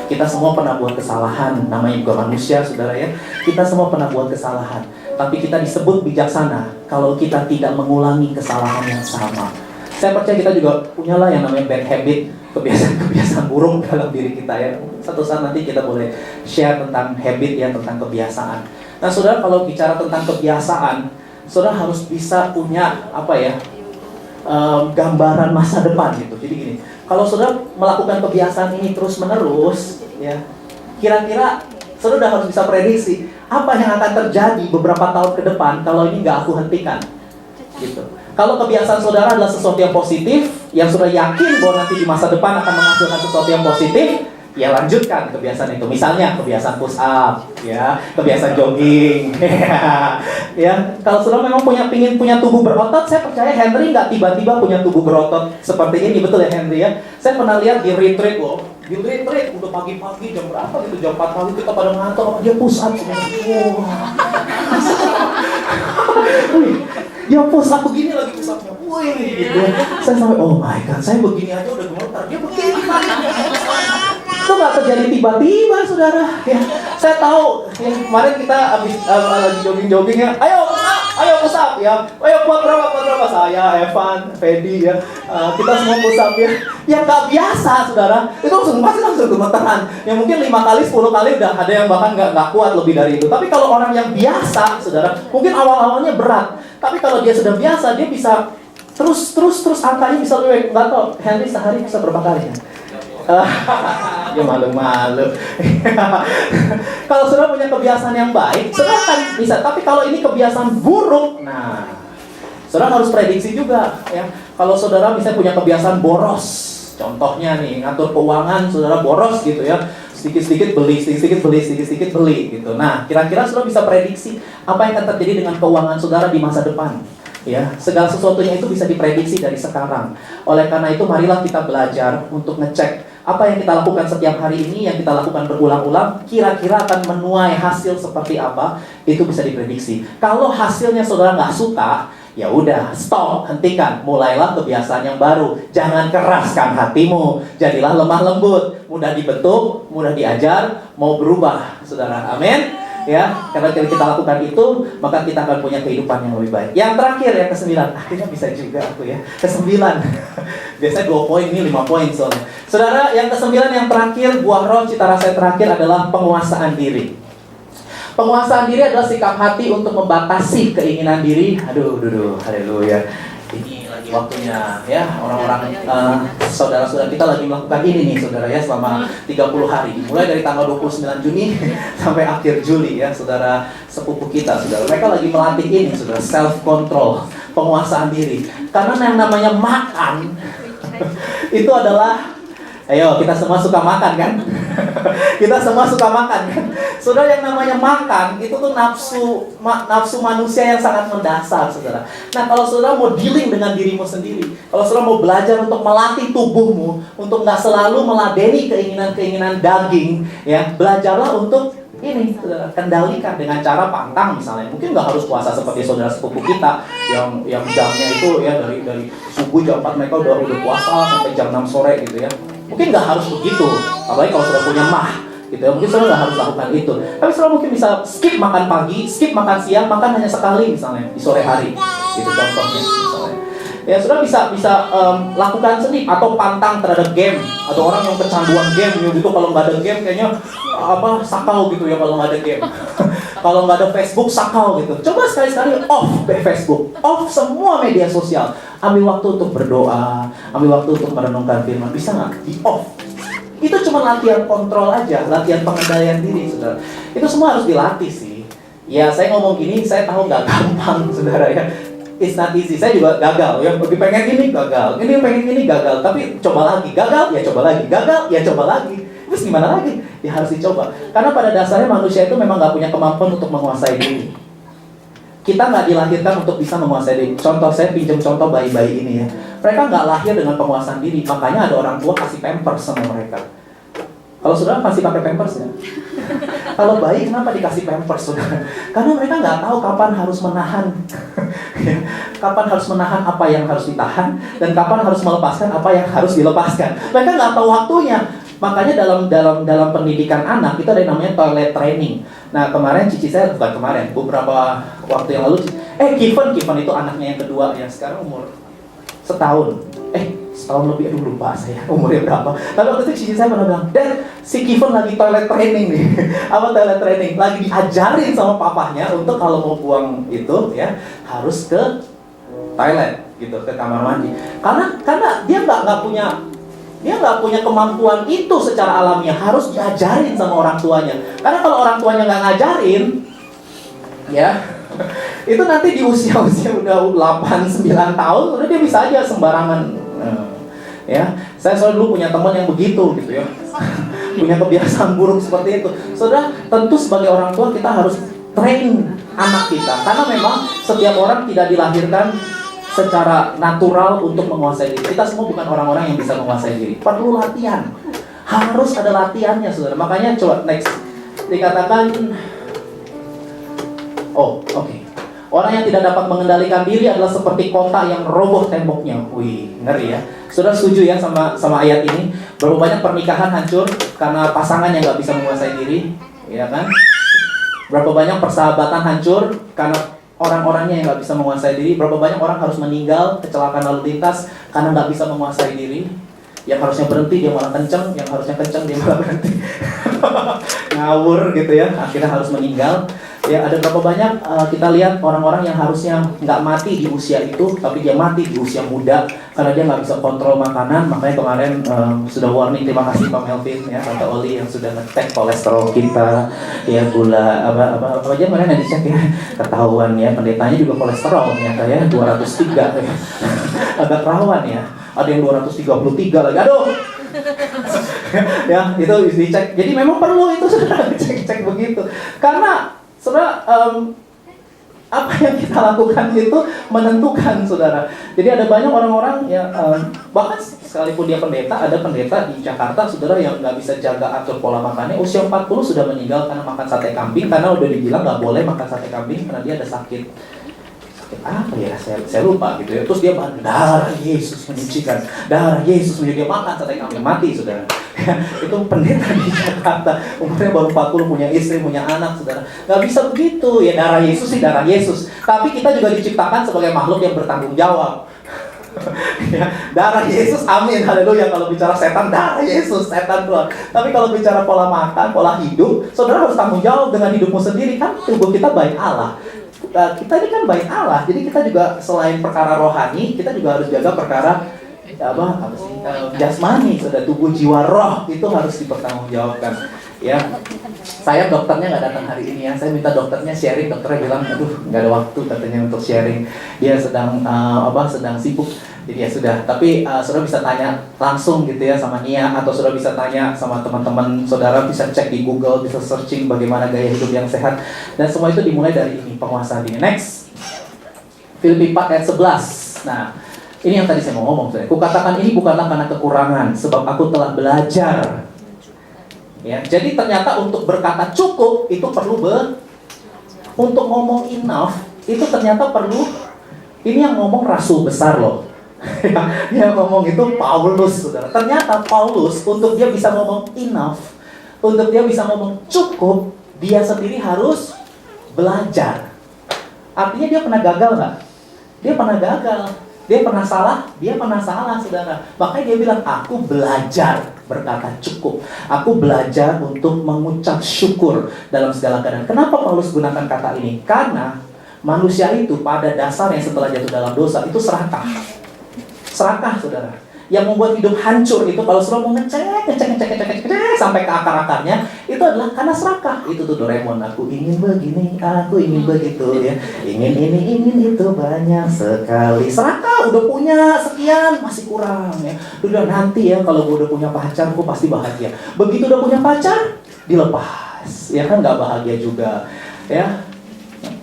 Kita semua pernah buat kesalahan, namanya juga manusia, saudara ya. Kita semua pernah buat kesalahan, tapi kita disebut bijaksana kalau kita tidak mengulangi kesalahan yang sama. Saya percaya kita juga punyalah yang namanya bad habit, kebiasaan buruk dalam diri kita ya. Satu saat nanti kita boleh share tentang habit ya, tentang kebiasaan. Nah saudara, kalau bicara tentang kebiasaan, saudara harus bisa punya apa ya, gambaran masa depan gitu. Jadi gini, kalau saudara melakukan kebiasaan ini terus menerus ya, kira-kira saudara udah harus bisa prediksi apa yang akan terjadi beberapa tahun ke depan kalau ini nggak aku hentikan gitu. Kalau kebiasaan saudara adalah sesuatu yang positif, yang saudara yakin bahwa nanti di masa depan akan menghasilkan sesuatu yang positif, ya lanjutkan kebiasaan itu. Misalnya kebiasaan push up, ya, kebiasaan jogging, ya. Kalau saudara memang pingin punya tubuh berotot, saya percaya Henry nggak tiba-tiba punya tubuh berotot seperti ini, betul ya Henry ya. Saya pernah lihat di retreat loh, di retreat udah pagi-pagi jam berapa gitu, jam 4 pagi kita pada ngantuk, dia push up, dia push up begini lagi push upnya, wih gitu. Saya sampai, oh my god, saya begini aja udah gemetar, dia begini itu nggak terjadi tiba-tiba saudara ya. Saya tahu ya, kemarin kita habis lagi jogging ya, ayo push up ya, ayo kuat berapa saya, Evan, Fedi ya, kita semua push up ya. Yang nggak biasa saudara itu langsung gemeteran, yang mungkin 5 kali 10 kali udah ada yang bahkan nggak kuat lebih dari itu. Tapi kalau orang yang biasa saudara, mungkin awalnya berat, tapi kalau dia sudah biasa, dia bisa terus angkanya bisa lebih. Nggak tahu Henry sehari bisa berapa kali ya? Ya malu-malu. Kalau saudara punya kebiasaan yang baik, saudara kan bisa. Tapi kalau ini kebiasaan buruk, nah saudara harus prediksi juga ya. Kalau saudara bisa punya kebiasaan boros, contohnya nih ngatur keuangan, saudara boros gitu ya, sedikit-sedikit beli gitu. Nah kira-kira saudara bisa prediksi apa yang akan terjadi dengan keuangan saudara di masa depan. Ya, segala sesuatunya itu bisa diprediksi dari sekarang. Oleh karena itu, marilah kita belajar untuk ngecek apa yang kita lakukan setiap hari ini, yang kita lakukan berulang-ulang, kira-kira akan menuai hasil seperti apa, itu bisa diprediksi. Kalau hasilnya saudara nggak suka, ya udah, stop, hentikan, mulailah kebiasaan yang baru. Jangan keraskan hatimu, jadilah lemah lembut, mudah dibentuk, mudah diajar, mau berubah, saudara. Amin. Ya, karena kita lakukan itu, maka kita akan punya kehidupan yang lebih baik. Yang terakhir, yang ke-9, akhirnya bisa juga aku ya. Ke-9, biasanya 2 poin, ini 5 poin soalnya. Saudara, yang ke-9 yang terakhir, buah roh cita rasa yang terakhir adalah penguasaan diri. Penguasaan diri adalah sikap hati untuk membatasi keinginan diri. Haleluya. Ini lagi waktunya ya orang-orang saudara-saudara kita lagi melakukan ini nih saudara ya selama 30 hari. Mulai dari tanggal 29 Juni sampai akhir Juli ya saudara sepupu kita saudara. Mereka lagi melatih ini saudara self control, penguasaan diri. Karena yang namanya makan itu adalah ayo kita semua suka makan kan? Kita semua suka makan kan? Saudara, yang namanya makan itu tuh nafsu manusia yang sangat mendasar saudara. Nah kalau saudara mau dealing dengan dirimu sendiri, kalau saudara mau belajar untuk melatih tubuhmu untuk nggak selalu meladeni keinginan-keinginan daging, ya belajarlah untuk ini saudara, kendalikan dengan cara pantang misalnya. Mungkin nggak harus puasa seperti saudara sepupu kita yang jamnya itu ya dari subuh jam 4 mereka udah puasa sampai jam 6 sore gitu ya. Mungkin nggak harus begitu, apalagi kalau sudah punya gitu ya. Mungkin saudara nggak harus lakukan itu. Tapi saudara mungkin bisa skip makan pagi, skip makan siang, makan hanya sekali misalnya di sore hari. Gitu contohnya misalnya. Ya saudara bisa lakukan sendiri atau pantang terhadap game. Ada orang yang kecanduan game gitu, kalau nggak ada game kayaknya sakau gitu ya kalau nggak ada game. Kalau nggak ada Facebook sakau gitu. Coba sekali-sekali off Facebook, off semua media sosial. Ambil waktu untuk berdoa, ambil waktu untuk merenungkan firman. Bisa nggak di off? Itu cuma latihan kontrol aja, latihan pengendalian diri, saudara. Itu semua harus dilatih sih. Ya, saya ngomong gini, saya tahu nggak gampang, saudara ya. It's not easy. Saya juga gagal, ya. Lebih pengen ini gagal, ini pengen ini gagal. Tapi coba lagi, gagal, ya coba lagi, gagal, ya coba lagi. Terus gimana lagi? Ya harus dicoba. Karena pada dasarnya manusia itu memang nggak punya kemampuan untuk menguasai diri. Kita nggak dilahirkan untuk bisa menguasai diri. Contoh, saya pinjam contoh bayi-bayi ini ya. Mereka nggak lahir dengan penguasaan diri. Makanya ada orang tua kasih pampers sama mereka. Kalau saudara masih pakai pampers ya? Kalau bayi kenapa dikasih pampers saudara? Karena mereka nggak tahu kapan harus menahan. Kapan harus menahan apa yang harus ditahan. Dan kapan harus melepaskan apa yang harus dilepaskan. Mereka nggak tahu waktunya. Makanya dalam pendidikan anak itu ada yang namanya toilet training. Nah kemarin cici saya, beberapa waktu yang lalu, Kiven itu anaknya yang kedua yang sekarang umur setahun lebih, lupa saya umurnya berapa. Tapi waktu itu cici saya pernah bilang, Dad, si Kiven lagi toilet training nih. Apa toilet training? Lagi diajarin sama papahnya untuk kalau mau buang itu ya harus ke toilet gitu, ke kamar mandi. Karena dia nggak punya kemampuan itu secara alamiah, harus diajarin sama orang tuanya. Karena kalau orang tuanya nggak ngajarin, ya itu nanti di usia-usia udah 8-9 tahun, udah dia bisa aja sembarangan. Ya, saya selalu dulu punya teman yang begitu gitu ya, punya kebiasaan buruk seperti itu. Saudara, tentu sebagai orang tua kita harus train anak kita, karena memang setiap orang tidak dilahirkan secara natural untuk menguasai diri. Kita semua bukan orang-orang yang bisa menguasai diri. Perlu latihan. Harus ada latihannya, saudara. Makanya coba next. Dikatakan, orang yang tidak dapat mengendalikan diri adalah seperti kota yang roboh temboknya. Wih, ngeri ya. Saudara setuju ya sama ayat ini? Berapa banyak pernikahan hancur karena pasangan yang nggak bisa menguasai diri, ya kan? Berapa banyak persahabatan hancur karena orang-orangnya yang nggak bisa menguasai diri. Berapa banyak orang harus meninggal kecelakaan lalu lintas karena nggak bisa menguasai diri. Yang harusnya berhenti dia malah kenceng, yang harusnya kenceng dia malah berhenti. Ngawur gitu ya, akhirnya harus meninggal. Ya, ada berapa banyak kita lihat orang-orang yang harusnya nggak mati di usia itu, tapi dia mati di usia muda karena dia nggak bisa kontrol makanan. Makanya kemarin sudah warning, terima kasih Pak Melvin ya, Tante Oli yang sudah ngecek kolesterol kita, ya gula apa aja kemarin yang dicek ya, ketahuan ya, pendetanya juga kolesterol ternyata ya 203 ya. Agak rawan ya, ada yang 233 lagi, aduh. Ya itu dicek. Jadi memang perlu itu sudah cek begitu, karena saudara, apa yang kita lakukan itu menentukan, saudara. Jadi ada banyak orang-orang yang bahkan sekalipun dia pendeta, ada pendeta di Jakarta, saudara, yang nggak bisa jaga atur pola makannya. Usia 40 sudah meninggal karena makan sate kambing, karena udah dibilang nggak boleh makan sate kambing karena dia ada sakit. sakit apa ya, saya lupa gitu ya. Terus dia bilang, darah Yesus menyucikan, darah Yesus menyucikan. Dia makan sampai kambing mati, saudara. Itu pendeta di Jakarta, umurnya baru 40, punya istri, punya anak, saudara. Gak bisa begitu, ya darah Yesus sih darah Yesus. Tapi kita juga diciptakan sebagai makhluk yang bertanggung jawab. Ya, darah Yesus, amin, haleluya. Kalau bicara setan, darah Yesus, setan keluar. Tapi kalau bicara pola makan, pola hidup, saudara harus tanggung jawab dengan hidupmu sendiri. Kan tubuh kita baik Allah. Kita ini kan baik Allah, jadi kita juga selain perkara rohani, kita juga harus jaga perkara jasmani, sudah tubuh, jiwa, roh itu harus dipertanggungjawabkan. Ya, saya dokternya nggak datang hari ini ya. Saya minta dokternya sharing, dokternya bilang, aduh nggak ada waktu katanya untuk sharing. Dia sedang sedang sibuk. Jadi ya sudah. Tapi saudara bisa tanya langsung gitu ya sama Nia, atau saudara bisa tanya sama teman-teman saudara, bisa cek di Google, bisa searching bagaimana gaya hidup yang sehat. Dan semua itu dimulai dari ini, penguasaan diri. Next, Filipi 4 ayat 11. Nah, ini yang tadi saya mau ngomong. Kukatakan ini bukanlah karena kekurangan, sebab aku telah belajar. Ya, jadi ternyata untuk berkata cukup itu perlu untuk ngomong enough itu ternyata perlu. Ini yang ngomong rasul besar loh. Yang ngomong itu Paulus, saudara. Ternyata Paulus untuk dia bisa ngomong enough, untuk dia bisa ngomong cukup, dia sendiri harus belajar. Artinya dia pernah gagal nggak? Dia pernah gagal. Dia pernah salah, saudara. Makanya dia bilang, aku belajar berkata cukup. Aku belajar untuk mengucap syukur dalam segala keadaan. Kenapa Paulus gunakan kata ini? Karena manusia itu pada dasarnya setelah jatuh dalam dosa, itu serakah. Serakah, saudara. Yang membuat hidup hancur itu, kalau saudara mau ngecek sampai ke akar-akarnya, itu adalah karena serakah. Itu tuh Doraemon, aku ingin begini, aku ingin begitu ya. Ingin ini, ingin itu, banyak sekali. Serakah, udah punya sekian, masih kurang ya. Udah nanti ya, kalau gue udah punya pacar, gue pasti bahagia. Begitu udah punya pacar, dilepas. Ya kan nggak bahagia juga. Ya,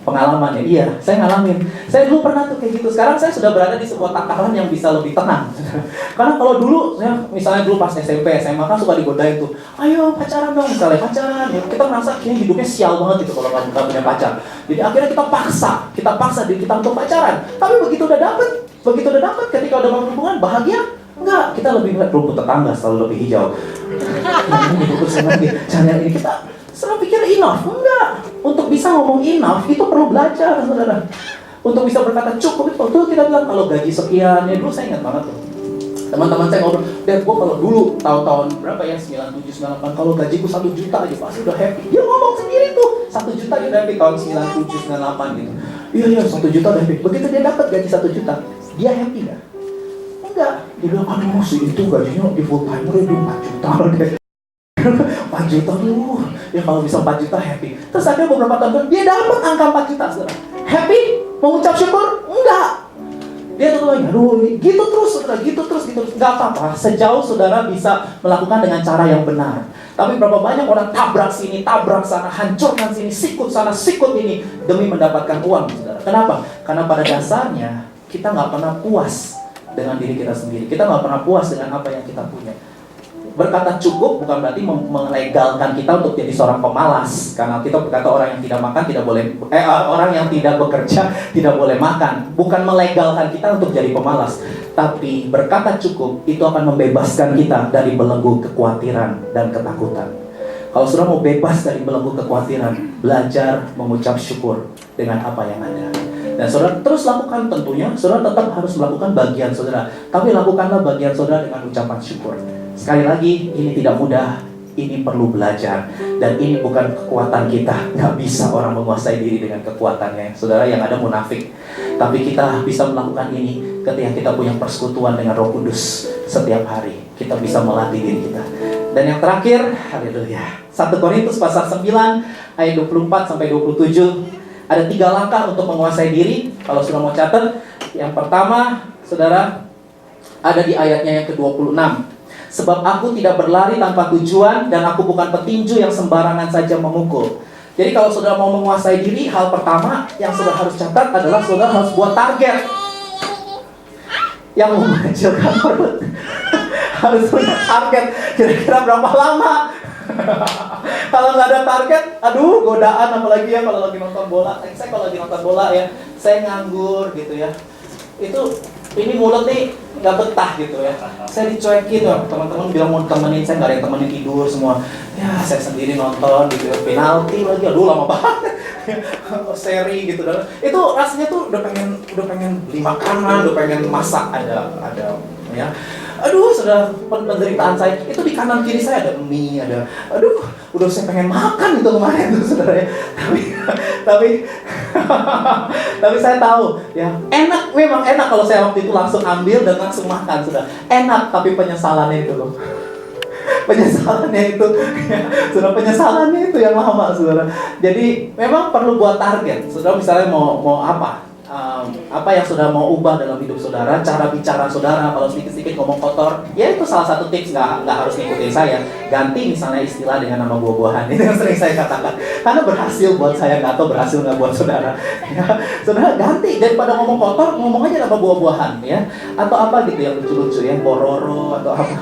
pengalaman ya, iya, saya ngalamin. Saya dulu pernah tuh kayak gitu. Sekarang saya sudah berada di sebuah tataran yang bisa lebih tenang. Karena kalau dulu, ya, misalnya dulu pas SMP, SMA kan suka digodain tuh, ayo pacaran dong, misalnya pacaran. Ya, kita merasa kayaknya hidupnya sial banget gitu kalau kamu gak punya pacar. Jadi akhirnya kita paksa diri kita untuk pacaran. Tapi begitu udah dapet, ketika udah mau hubungan, bahagia? Enggak, kita lebih ngeliat rumput tetangga selalu lebih hijau. Jangan ini kita selalu pikir enough, enggak. Untuk bisa ngomong enough, itu perlu belajar, saudara. Untuk bisa berkata cukup, itu kita bilang kalau gaji sekian, ya dulu saya ingat banget tuh. Teman-teman saya ngobrol, Dad, gue kalau dulu tahun-tahun berapa ya, 97, 98, kalau gajiku 1 juta aja pasti udah happy. Dia ngomong sendiri tuh, 1 juta dia udah happy tahun 97, 98 gitu. Iya, 1 juta udah happy. Begitu dia dapat gaji 1 juta, dia happy gak? Enggak. Dia bilang, aduh sih itu gajinya di full timer itu 4 juta deh. 4 juta dulu, ya kalau bisa 4 juta happy. Terus ada beberapa tahun dia dapat angka 4 juta, saudara. Happy? Mengucap syukur? Enggak. Dia tuh lagi, aduh, gitu terus, nggak apa-apa. Sejauh saudara bisa melakukan dengan cara yang benar. Tapi berapa banyak orang tabrak sini, tabrak sana, hancurkan sini, sikut sana, sikut ini demi mendapatkan uang, saudara. Kenapa? Karena pada dasarnya kita nggak pernah puas dengan diri kita sendiri. Kita nggak pernah puas dengan apa yang kita punya. Berkata cukup bukan berarti melegalkan kita untuk jadi seorang pemalas. Karena kita berkata orang yang tidak makan tidak boleh, orang yang tidak bekerja tidak boleh makan. Bukan melegalkan kita untuk jadi pemalas. Tapi berkata cukup itu akan membebaskan kita dari belenggu kekhawatiran dan ketakutan. Kalau saudara mau bebas dari belenggu kekhawatiran, belajar mengucap syukur dengan apa yang ada. Dan saudara terus lakukan, tentunya saudara tetap harus melakukan bagian saudara. Tapi lakukanlah bagian saudara dengan ucapan syukur. Sekali lagi, ini tidak mudah, ini perlu belajar. Dan ini bukan kekuatan kita, nggak bisa orang menguasai diri dengan kekuatannya. Saudara, yang ada munafik. Tapi kita bisa melakukan ini ketika kita punya persekutuan dengan Roh Kudus setiap hari. Kita bisa melatih diri kita. Dan yang terakhir, haleluya, 1 Korintus pasal 9 ayat 24 sampai 27. Ada 3 langkah untuk menguasai diri. Kalau sudah mau catat, yang pertama, saudara, ada di ayatnya yang ke-26. Sebab aku tidak berlari tanpa tujuan, dan aku bukan petinju yang sembarangan saja memukul. Jadi kalau saudara mau menguasai diri, hal pertama yang saudara harus catat adalah saudara harus buat target yang menghasilkan perut. Harus punya target, kira-kira berapa lama. Kalau nggak ada target, aduh godaan, apalagi ya kalau lagi nonton bola. Saya kalau lagi nonton bola ya, saya nganggur gitu ya. Itu ini mulut nih nggak betah gitu ya. Saya dicuekin ya, teman-teman bilang mau temenin, saya nggak ada yang temenin, tidur semua. Ya saya sendiri nonton gitu ya, penalti lagi, aduh lama banget. Seri gitu dan itu rasanya tuh udah pengen beli makanan, udah pengen masak, ada ya. Aduh, sudah penderitaan saya itu di kanan kiri saya ada mie, aduh, udah saya pengen makan itu kemarin tuh saudara ya. Tapi tapi saya tahu ya, enak, memang enak kalau saya waktu itu langsung ambil dan langsung makan, sudah enak, tapi penyesalannya itu loh. Penyesalannya itu ya, sudah penyesalannya itu yang lama, saudara. Jadi memang perlu buat target, saudara. Misalnya mau apa yang sudah mau ubah dalam hidup saudara, cara bicara saudara, kalau sedikit-sedikit ngomong kotor, ya itu salah satu tips, nggak harus ngikutin saya. Ganti misalnya istilah dengan nama buah-buahan, itu yang sering saya katakan, karena berhasil buat saya, nggak tahu berhasil nggak buat saudara. Ya, saudara ganti, daripada ngomong kotor, ngomong aja nama buah-buahan, ya, atau apa gitu yang lucu-lucu, ya, bororo atau apa.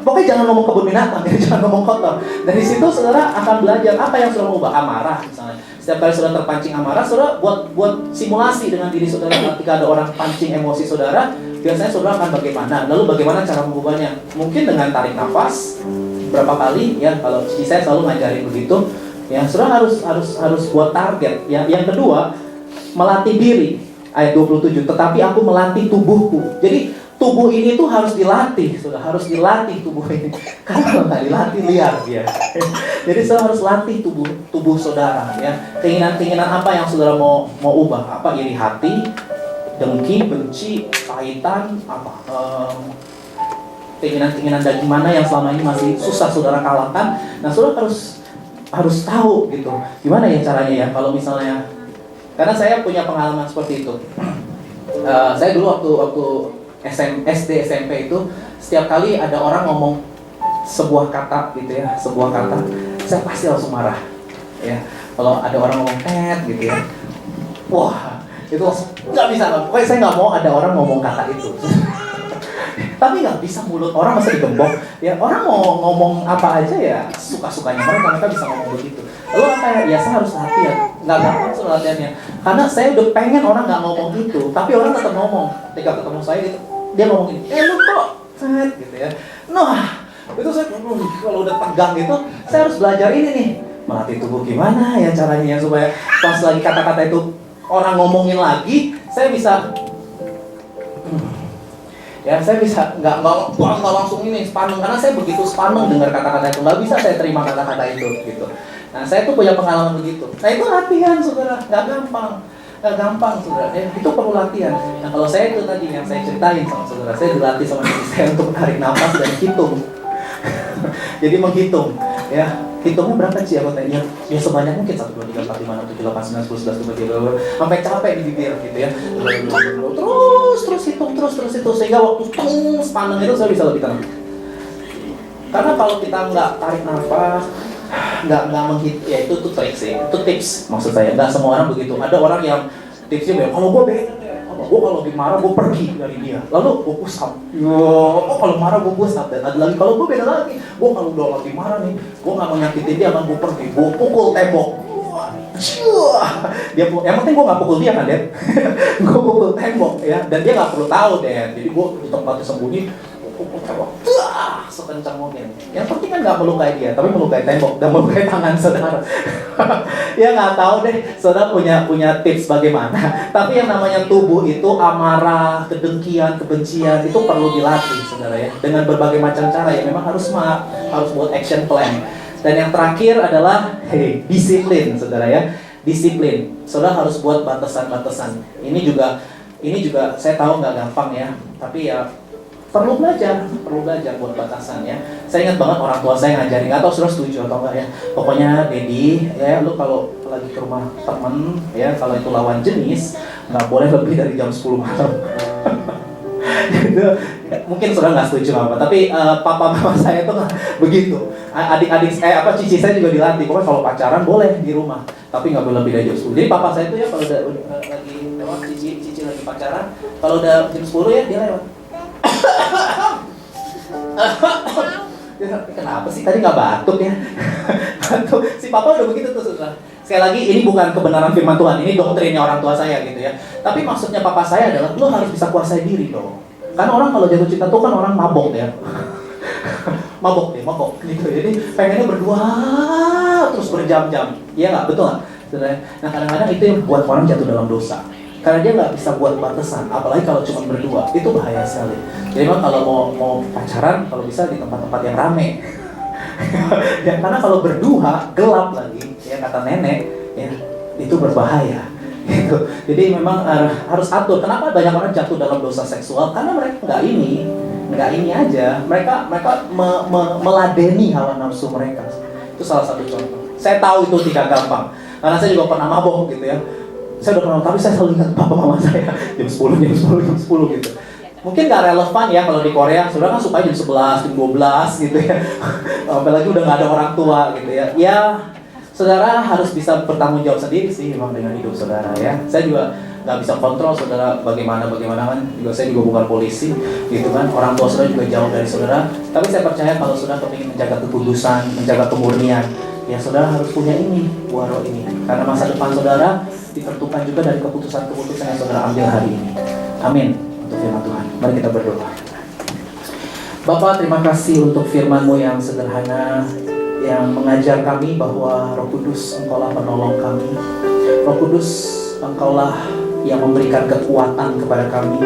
Pokoknya jangan ngomong kebun binatang, ya, jangan ngomong kotor. Dari situ saudara akan belajar apa yang saudara mau ubah. Amarah misalnya. Setiap kali saudara terpancing amarah, saudara buat simulasi dengan diri saudara. Ketika ada orang pancing emosi saudara, biasanya saudara akan bagaimana? Lalu bagaimana cara mengubahnya? Mungkin dengan tarik nafas berapa kali, ya. Kalau saya selalu ngajarin begitu. Ya, saudara harus buat target. Ya, yang kedua, melatih diri. Ayat 27. Tetapi aku melatih tubuhku. Jadi tubuh ini tuh harus dilatih, sudah harus dilatih tubuh ini. Karena kalau nggak dilatih liar dia. Jadi saudara harus latih tubuh saudara, ya. Keinginan apa yang saudara mau ubah? Apa iri hati, dengki, benci, pahitan, apa? Keinginan dari mana yang selama ini masih susah saudara kalahkan? Nah, saudara harus tahu gitu. Gimana ya caranya ya? Kalau misalnya, karena saya punya pengalaman seperti itu. Saya dulu waktu SD SMP itu setiap kali ada orang ngomong sebuah kata gitu ya, saya pasti langsung marah ya. Kalau ada orang ngomong gitu ya, wah itu nggak bisa, pokoknya saya nggak mau ada orang ngomong kata itu. Tapi nggak bisa, mulut orang masa digembok ya. Orang mau ngomong apa aja ya suka-sukanya mereka bisa ngomong begitu. Lalu apa ya, saya harus latihan. Nggak gampang soal latihannya, karena saya udah pengen orang nggak ngomong gitu, tapi orang tetap ngomong. Ketika ketemu saya gitu, dia ngomong gini, lu kok gitu ya. Nah, itu saya kalau udah tegang gitu, saya harus belajar ini nih, melatih tubuh gimana ya caranya, supaya pas lagi kata-kata itu orang ngomongin lagi, saya bisa ya, saya bisa nggak langsung ini sepaneng, karena saya begitu sepaneng dengar kata-kata itu, nggak bisa saya terima kata-kata itu gitu. Nah, saya tuh punya pengalaman begitu. Nah, itu latihan saudara, nggak gampang saudara, itu perlu latihan. Nah, kalau saya itu tadi yang saya ceritain sama saudara, saya dilatih sama diri saya untuk tarik nafas dan hitung. Jadi menghitung, ya, hitungnya berapa sih anggotanya? Ya sebanyak mungkin 1, 2, 3, 4, 5, 6, 7, 8, 9, 10, 11, 12, 13, sampai capek di bibir gitu ya. Terus hitung, terus itu, sehingga waktu sepaneng itu saya bisa lebih tenang. Karena kalau kita nggak tarik nafas, nggak menghitung, ya itu tuh trik sih, itu tips maksud saya. Nggak semua orang begitu. Ada orang yang tipsnya bilang, kalau gue beda deh, gue kalau lagi marah gue pergi dari dia, lalu gue push up. Kalau marah gue push up. Dan ada lagi, kalau gue beda lagi, gue kalau udah lagi marah nih, gue nggak mau nyakitin dia, kan gue pergi, gue pukul tembok. Dia, yang penting gue nggak pukul dia kan, Den. Gue pukul tembok ya, dan dia nggak perlu tahu, Den. Jadi gue di tempatnya sembunyi, pukul tembok, sekencang mungkin. Yang penting kan nggak melukai dia, tapi melukai tembok dan melukai tangan saudara. Ya nggak tahu deh, saudara punya tips bagaimana. Tapi yang namanya tubuh itu, amarah, kedengkian, kebencian, itu perlu dilatih saudara ya, dengan berbagai macam cara ya. Memang harus buat action plan. Dan yang terakhir adalah disiplin saudara ya. Disiplin, saudara harus buat batasan-batasan. Ini juga saya tahu nggak gampang ya, tapi ya perlu belajar buat batasan ya. Saya ingat banget orang tua saya ngajarin, nggak tahu saudara setuju atau enggak ya. Pokoknya Dedi, ya lu kalau lagi ke rumah temen ya, kalau itu lawan jenis nggak boleh lebih dari jam 10 malam. Gitu. Mungkin saudara nggak setuju apa, tapi papa mama saya tuh begitu. Adik-adik cici saya juga dilatih. Pokoknya kalau pacaran boleh di rumah, tapi nggak boleh lebih dari jam 10. Jadi papa saya tuh ya kalau udah lagi lewat cici lagi pacaran, kalau udah jam 10 ya dia lewat. Kenapa sih tadi nggak batuk ya? Batuk. Si papa udah begitu tuh saudara. Sekali lagi, ini bukan kebenaran firman Tuhan, ini doktrinnya orang tua saya gitu ya. Tapi maksudnya papa saya adalah, lo harus bisa kuasai diri dong. Karena orang kalau jatuh cinta tuh kan orang mabok ya. mabok gitu. Jadi pengennya berdua terus berjam-jam. Iya nggak? Betul nggak? Nah kadang-kadang itu yang buat orang jatuh dalam dosa. Karena dia nggak bisa buat batasan, apalagi kalau cuma berdua, itu bahaya sekali. Jadi memang kalau mau pacaran, kalau bisa di tempat-tempat yang rame. Ya, karena kalau berdua, gelap lagi, ya kata nenek, ya itu berbahaya. Gitu. Jadi memang harus atur. Kenapa banyak orang jatuh dalam dosa seksual? Karena mereka nggak ini aja. Mereka meladeni hawa nafsu mereka. Itu salah satu contoh. Saya tahu itu tidak gampang, karena saya juga pernah mabok gitu ya. Saya udah pernah, tapi saya selalu ingat papa mama saya jam 10 gitu. Mungkin gak relevan ya kalau di Korea, saudara kan suka jam 11, jam 12 gitu ya. Apalagi udah gak ada orang tua gitu ya. Ya, saudara harus bisa bertanggung jawab sendiri sih memang dengan hidup saudara ya. Saya juga gak bisa kontrol saudara bagaimana kan. Saya juga bukan polisi gitu kan. Orang tua saudara juga jauh dari saudara. Tapi saya percaya kalau saudara ingin menjaga kekudusan, menjaga kemurnian, ya saudara harus punya ini, waro ini. Karena masa depan saudara ditentukan juga dari keputusan-keputusan yang saudara ambil hari ini. Amin. Untuk firman Tuhan. Mari kita berdoa. Bapa, terima kasih untuk firman-Mu yang sederhana, yang mengajar kami bahwa Roh Kudus Engkaulah penolong kami. Roh Kudus Engkaulah yang memberikan kekuatan kepada kami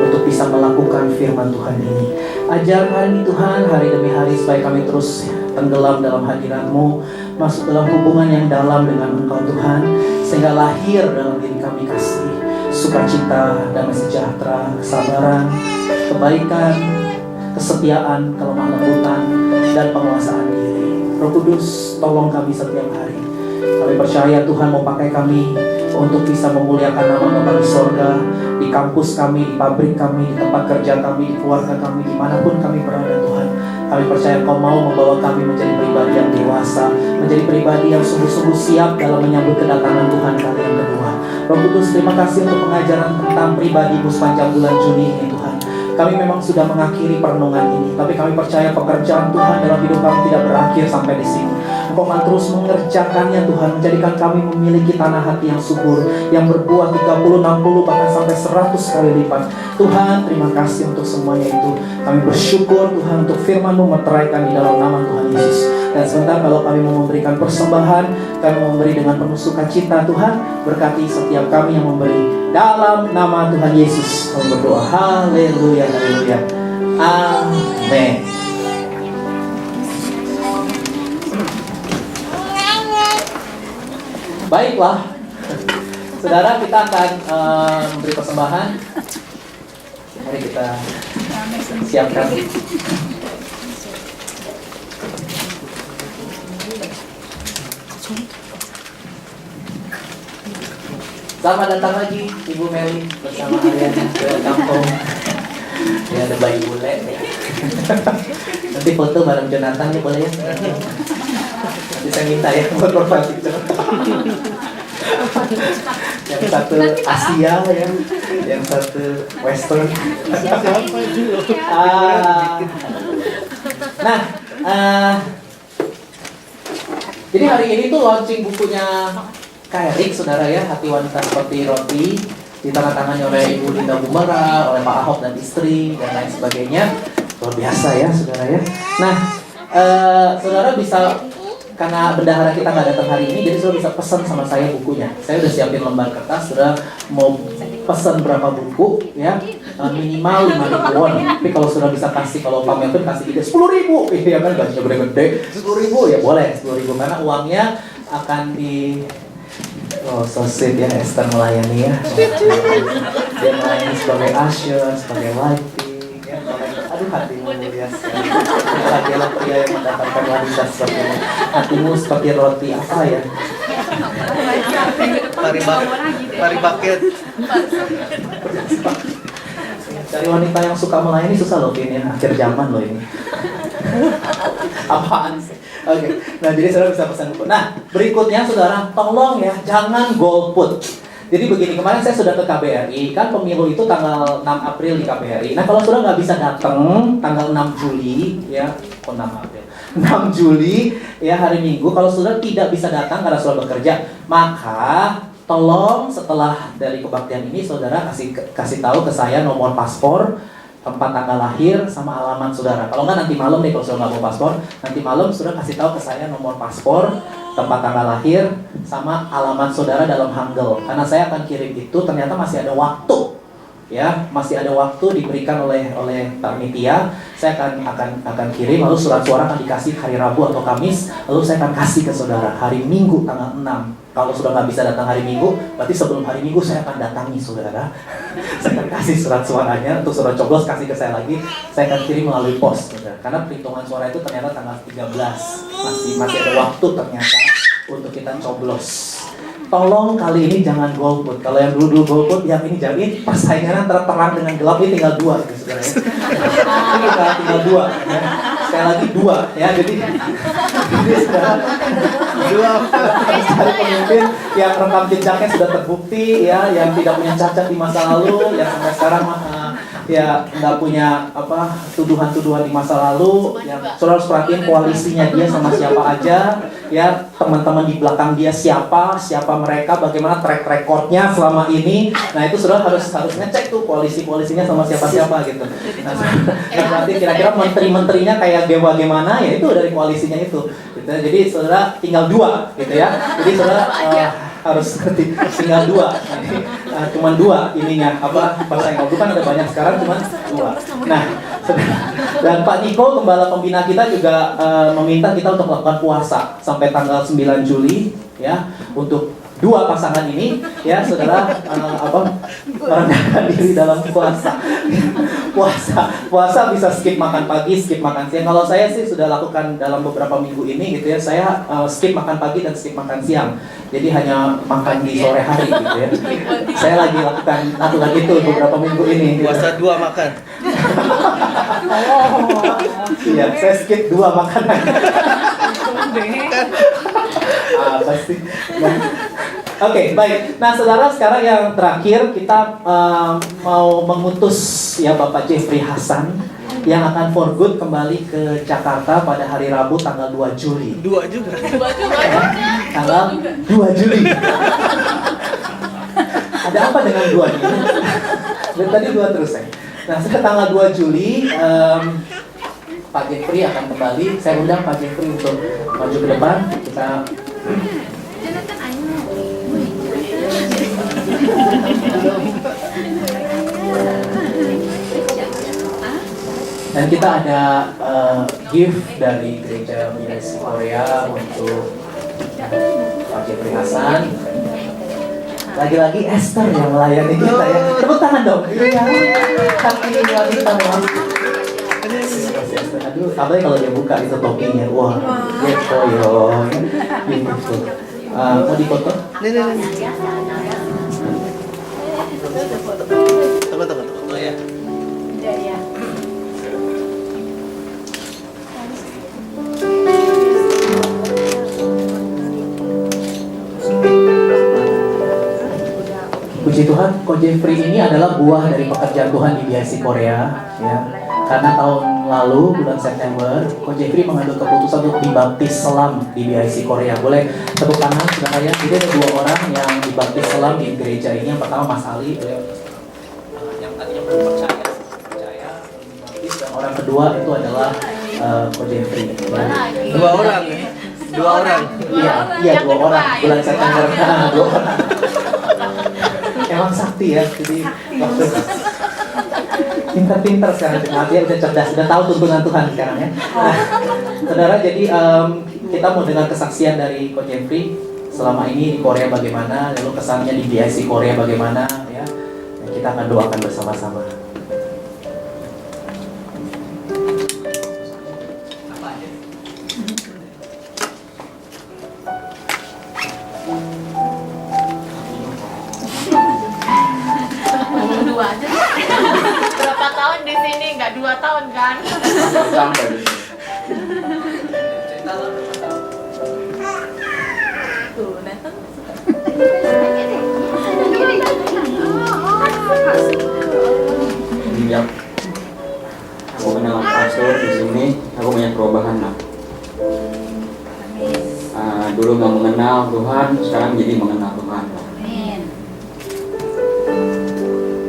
untuk bisa melakukan firman Tuhan ini. Ajar kami Tuhan hari demi hari supaya kami terus tenggelam dalam hadirat-Mu, masuk dalam hubungan yang dalam dengan Engkau Tuhan, sehingga lahir dalam diri kami kasih, sukacita, damai sejahtera, kesabaran, kebaikan, kesetiaan, kelemah lembutan, dan penguasaan diri. Roh Kudus, tolong kami setiap hari. Kami percaya Tuhan mau pakai kami untuk bisa memuliakan nama Bapa di sorga, di kampus kami, di pabrik kami, di tempat kerja kami, di keluarga kami, dimanapun kami berada Tuhan. Kami percaya Kau mau membawa kami menjadi pribadi yang dewasa, menjadi pribadi yang sungguh-sungguh siap dalam menyambut kedatangan Tuhan kali yang kedua. Roh Kudus, terima kasih untuk pengajaran tentang pribadi-Mu sepanjang bulan Juni ini Tuhan. Kami memang sudah mengakhiri perenungan ini, tapi kami percaya pekerjaan Tuhan dalam hidup kami tidak berakhir sampai di sini. Engkau akan terus mengerjakannya Tuhan, menjadikan kami memiliki tanah hati yang subur, yang berbuah 30, 60, bahkan sampai 100 kali lipat. Tuhan, terima kasih untuk semuanya itu. Kami bersyukur Tuhan untuk firman-Mu meteraikan di dalam nama Tuhan Yesus. Dan sebentar kalau kami mau memberikan persembahan, kami mau memberi dengan penuh sukacita Tuhan. Berkati setiap kami yang memberi. Dalam nama Tuhan Yesus kami berdoa. Haleluya, haleluya. Amin. Baiklah, saudara, kita akan memberi persembahan. Mari kita siapkan. Selamat datang lagi Ibu Meli bersama Ariana ke kampung. Ya, ada bayi bule. Nanti foto bareng Jonathan ya, boleh ya? Nanti saya minta ya buat profile picture. Yang satu Asia ya, yang satu Western. Nah, jadi hari ini tuh launching bukunya Kak Erik, saudara ya, Hati Wanita Seperti Roti, ditandatangani oleh Ibu Linda Bumera, oleh Pak Ahok dan istri, dan lain sebagainya. Luar biasa ya, saudara ya. Nah, saudara bisa, karena bendahara kita nggak datang hari ini, jadi saudara bisa pesan sama saya bukunya. Saya udah siapin lembar kertas, saudara mau pesan berapa buku ya, minimal 5.000 won. Tapi kalau sudah bisa kasih, kalau Pak Melvin kasih ide 10.000, ya kan gajinya gede-gede, 10.000 ya boleh 10.000, karena uangnya akan di so sweet ya, Esther melayani ya. Dia melayani sebagai usher, sebagai lighting ya. Aduh, hatimu mulia sekali. Bahagialah pria yang mendapatkan wanita seperti ini. Hatimu seperti roti apa ya? Pari bucket. Cari wanita yang suka melayani susah loh ini ya. Akhir zaman loh ini. Apaan sih? Oke. Nah, jadi saudara bisa pesan buku. Nah, berikutnya saudara, tolong ya, jangan golput. Jadi begini, kemarin saya sudah ke KBRI, kan pemilu itu tanggal 6 April di KBRI. Nah kalau sudah nggak bisa datang tanggal 6 Juli, ya, 6 April, 6 Juli, ya hari Minggu, kalau sudah tidak bisa datang karena sudah bekerja, maka tolong setelah dari kebaktian ini saudara kasih tahu ke saya nomor paspor, tempat tanggal lahir, sama alamat saudara. Kalau nggak nanti malam nih, kalau sudah nggak mau paspor, nanti malam sudah kasih tahu ke saya nomor paspor, tempat tanggal lahir, sama alamat saudara dalam Hangul. Karena saya akan kirim itu, ternyata masih ada waktu, ya, masih ada waktu diberikan oleh panitia. Saya akan kirim, lalu surat suara akan dikasih hari Rabu atau Kamis, lalu saya akan kasih ke saudara hari Minggu tanggal 6. Kalau sudah nggak bisa datang hari Minggu, berarti sebelum hari Minggu saya akan datangi saudara. Saya akan kasih surat suaranya, untuk surat coblos kasih ke saya lagi. Saya akan kirim melalui pos, saudara. Karena perhitungan suara itu ternyata tanggal 13. Masih ada waktu ternyata untuk kita coblos. Tolong kali ini jangan golput. Kalau yang dulu golput, yang ini jadi persaingan antara terang dengan gelap ini tinggal 2 gitu saudara. Ini tinggal 2. Ya. Sekali lagi 2 ya. Jadi saudara, 2 cari pemimpin yang rekam jejaknya sudah terbukti, ya, yang tidak punya cacat di masa lalu, yang sampai sekarang ya nggak punya tuduhan-tuduhan di masa lalu. Yang saudara harus perhatiin koalisinya dia sama siapa aja, ya, teman-teman di belakang dia siapa mereka, bagaimana track recordnya selama ini. Nah itu saudara harus ngecek tuh koalisinya sama siapa gitu. Nah berarti kira-kira menteri-menterinya kayak gimana, ya itu dari koalisinya itu. Gitu. Jadi saudara tinggal 2 gitu ya. Jadi saudara harus ngerti tinggal 2. Cuman 2 ininya persaingan itu kan ada banyak, sekarang cuman 2. Nah, dan Pak Niko gembala pembina kita juga meminta kita untuk melakukan puasa sampai tanggal 9 Juli, ya, untuk 2 pasangan ini, ya, saudara, merendahkan diri dalam puasa. Puasa bisa skip makan pagi, skip makan siang. Kalau saya sih sudah lakukan dalam beberapa minggu ini gitu ya, saya skip makan pagi dan skip makan siang. Jadi hanya makan di sore hari gitu ya. Saya lagi lakukan itu beberapa minggu ini. Puasa 2 makan. Iya, saya skip 2 makanan. Pasti. Oke, baik. Nah, saudara, sekarang yang terakhir kita mau mengutus ya Bapak Jeffrey Hasan yang akan for good kembali ke Jakarta pada hari Rabu tanggal 2 Juli. 2 juga. Tanggal 2 Juli. Ada apa dengan 2 ini? Dari tadi 2 terus ya. Nah, tanggal 2 Juli Pak Jeffrey akan kembali. Saya undang Pak Jeffrey untuk maju ke depan. Kita dan kita ada gift dari Gereja BIC Korea untuk Pak Jeffrey Hasan. Lagi-lagi Esther yang melayani kita ya. Tepuk tangan dong. Iya. Hati wanita memang. Aduh, apalagi kalau dia buka itu topinya. Wah, gitu yo. Beautiful. Mau dipoto? Nih. Tunggu ya. Iya. Puji Tuhan, Ko Jeffrey ini adalah buah dari pekerjaan Tuhan di BIC Korea, ya. Karena tahun lalu bulan September, Ko Jeffrey mengambil keputusan untuk dibaptis selam di BIC Korea. Boleh tepuk tangan, saudara ya. Jadi ada 2 orang yang dibaptis selam di gereja ini. Yang pertama Mas Ali, beliau yang tadinya belum percaya, dibaptis. Dan orang kedua itu adalah Ko Jeffrey. Ya. 2 orang. 2 orang. Iya 2 orang. Bulan September 2 orang. Emang sakti ya, jadi waktu pinter-pinter sekarang dia udah cerdas, udah tahu tuntunan Tuhan sekarang ya. Nah, saudara, jadi kita mau dengar kesaksian dari Ko Jeffrey selama ini di Korea bagaimana, lalu kesannya di BIC Korea bagaimana ya. Dan kita akan doakan bersama-sama. Berapa tahun di sini? Nggak 2 tahun kan? Sampai di sini. Tuh, Nathan. dulu nggak mengenal Tuhan, sekarang jadi mengenal Tuhan. Amin.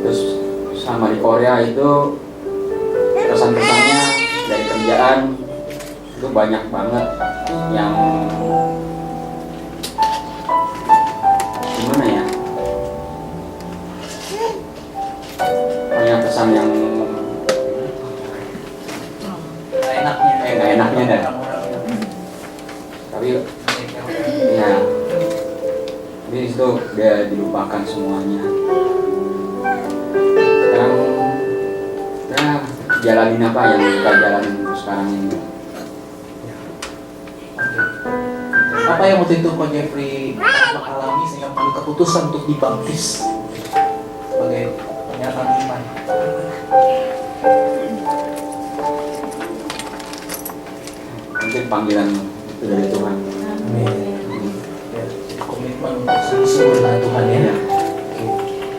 Terus sama di Korea itu kesan-kesannya dari kerjaan itu banyak banget yang gimana ya, banyak kesan yang nggak enaknya dah. Tapi ya, tapi itu udah dilupakan semuanya. Sekarang nah, jalanin apa yang kita jalanin sekarang ini. Apa yang waktu itu Ko Jeffrey mengalami sehingga mengambil keputusan untuk dibaptis sebagai pernyataan iman? Mungkin panggilan itu dari Tuhan. Amin. Ya, komitmen untuk sungguh-sungguh dengan Tuhan ya. Oke.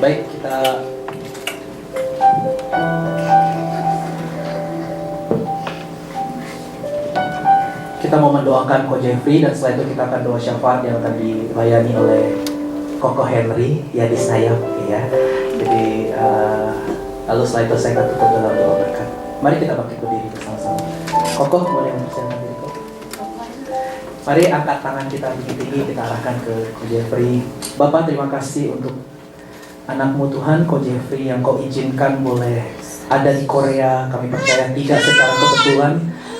Baik, kita mau mendoakan Ko Jeffrey dan setelah itu kita akan doa syafaat yang akan dilayani oleh Koko Henry ya di sayap ya. Jadi lalu setelah itu saya akan tutup dalam doa berkat. Mari kita bangkit berdiri bersama-sama. Koko boleh mempersiapkan diri Koko. Mari angkat tangan kita tinggi-tinggi, kita arahkan ke Ko Jeffrey. Bapak, terima kasih untuk anakmu Tuhan, Ko Jeffrey, yang Kau izinkan boleh ada di Korea. Kami percaya tidak secara kebetulan.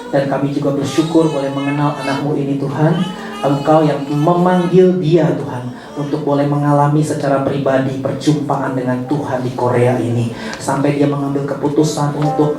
Dan kami juga bersyukur boleh mengenal anakmu ini Tuhan. Engkau yang memanggil dia Tuhan untuk boleh mengalami secara pribadi perjumpaan dengan Tuhan di Korea ini. Sampai dia mengambil keputusan untuk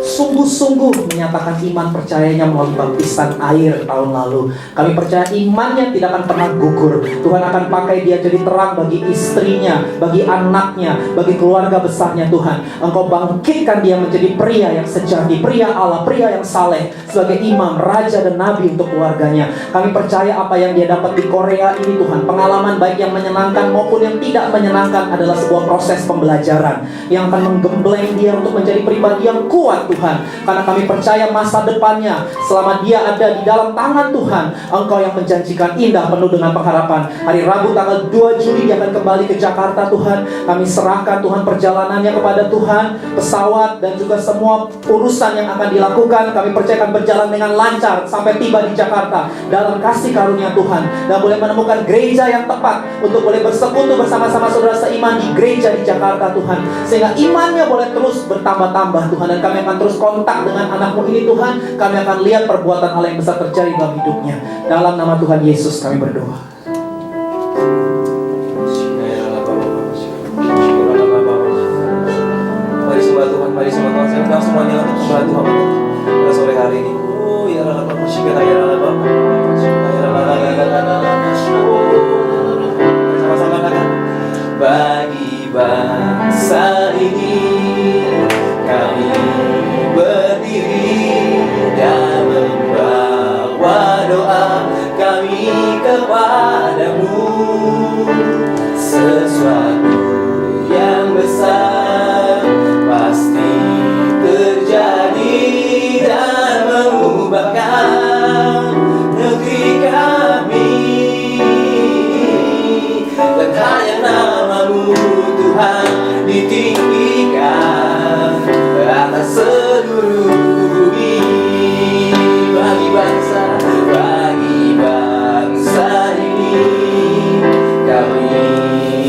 sungguh-sungguh menyatakan iman percayanya melalui baptisan air tahun lalu. Kami percaya imannya tidak akan pernah gugur. Tuhan akan pakai dia jadi terang bagi istrinya, bagi anaknya, bagi keluarga besarnya Tuhan. Engkau bangkitkan dia menjadi pria yang sejati, pria Allah, pria yang saleh, sebagai imam, raja dan nabi untuk keluarganya. Kami percaya apa yang dia dapat di Korea ini Tuhan, pengalaman baik yang menyenangkan maupun yang tidak menyenangkan adalah sebuah proses pembelajaran yang akan menggembleng dia untuk menjadi pribadi yang kuat Tuhan. Karena kami percaya masa depannya selama dia ada di dalam tangan Tuhan, Engkau yang menjanjikan indah penuh dengan pengharapan. Hari Rabu tanggal 2 Juli dia akan kembali ke Jakarta Tuhan. Kami serahkan Tuhan perjalanannya kepada Tuhan, pesawat dan juga semua urusan yang akan dilakukan. Kami percaya akan berjalan dengan lancar sampai tiba di Jakarta dalam kasih karunia Tuhan, dan boleh menemukan gereja yang tepat untuk boleh bersekutu bersama-sama saudara seiman di gereja di Jakarta Tuhan, sehingga imannya boleh terus bertambah-tambah Tuhan. Dan kami akan terus kontak dengan anakmu ini Tuhan. Kami akan lihat perbuatan Allah yang besar terjadi dalam hidupnya. Dalam nama Tuhan Yesus kami berdoa. Mari sembah Tuhan, mari sembah Tuhan. Saya undang semuanya untuk sembah Tuhan pada sore hari ini. Oh ya Allah, Bapak Syukur ya Allah, Bapak ya Allah, sama-sama kata. Bagi bangsa ini kami berdiri dan membawa doa kami kepadamu. Sesuatu yang besar pasti terjadi dan mengubahkan negeri kami, dan hanya namamu Tuhan ditinggikan atas seluruh bumi. Bagi bangsa ini kami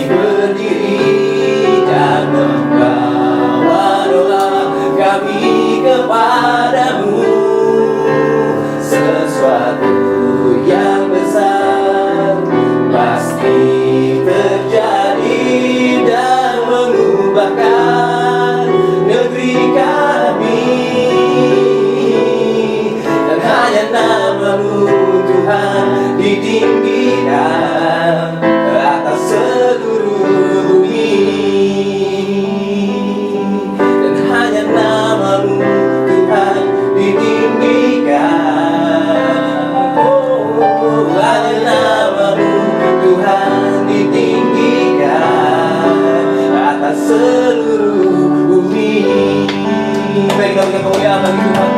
berdiri dan membawa doa kami kepadamu. Sesuatu yang besar pasti terjadi dan mengubahkan negeri kami, dan hanya namamu Tuhan ditinggikan atas seluruh bumi, dan hanya namamu Tuhan ditinggikan. Oh, hanya namamu Tuhan ditinggikan atas seluruh bumi. Baik, kita berikan kemuliaan bagi Tuhan.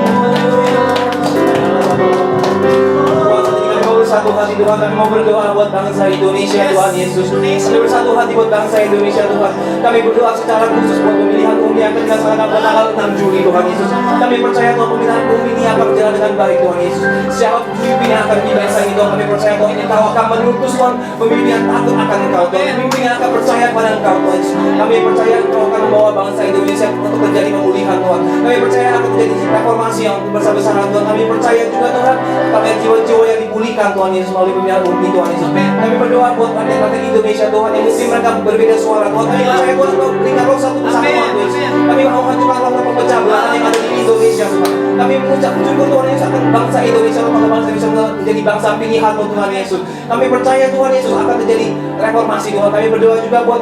Satu hati Tuhan. Tuhan, kami mau berdoa buat bangsa Indonesia Tuhan Yesus. Kami bersatu hati buat bangsa Indonesia Tuhan. Kami berdoa secara khusus buat pemilihan umum yang akan dilaksanakan pada tanggal 6 Juli Tuhan Yesus. Kami percaya Tuhan pemilihan umum ini akan berjalan dengan baik Tuhan Yesus. Siapa pemimpin yang akan di bangsa ini Tuhan, kami percaya Tuhan ini Engkau akan menuntut Tuhan pemimpin yang takut akan Engkau Tuhan. Pemimpin yang akan percaya pada Engkau Tuhan Yesus. Kami percaya Engkau akan membawa bangsa Indonesia untuk terjadi pemulihan Tuhan. Kami percaya akan terjadi reformasi yang besar-besaran Tuhan. Kami percaya juga Tuhan kami jiwa-jiwa yang dipulihkan Tuhan Yesus melalui pemilihan umum ini Tuhan Yesus. Kami berdoa buat rakyat-rakyat Indonesia Tuhan yang mungkin mereka berbeda suara Tuhan. Kami percaya Tuhan Engkau berikan roh satu kesatuan Tuhan Yesus. Kami mau hancurkan roh pemecah belah yang ada di Indonesia Tuhan. Kami mengucap syukur Tuhan Yesus akan bangsa Indonesia Tuhan, bangsa Indonesia menjadi bangsa pilihan Tuhan Yesus. Kami percaya Tuhan Yesus akan terjadi reformasi Tuhan. Kami berdoa juga buat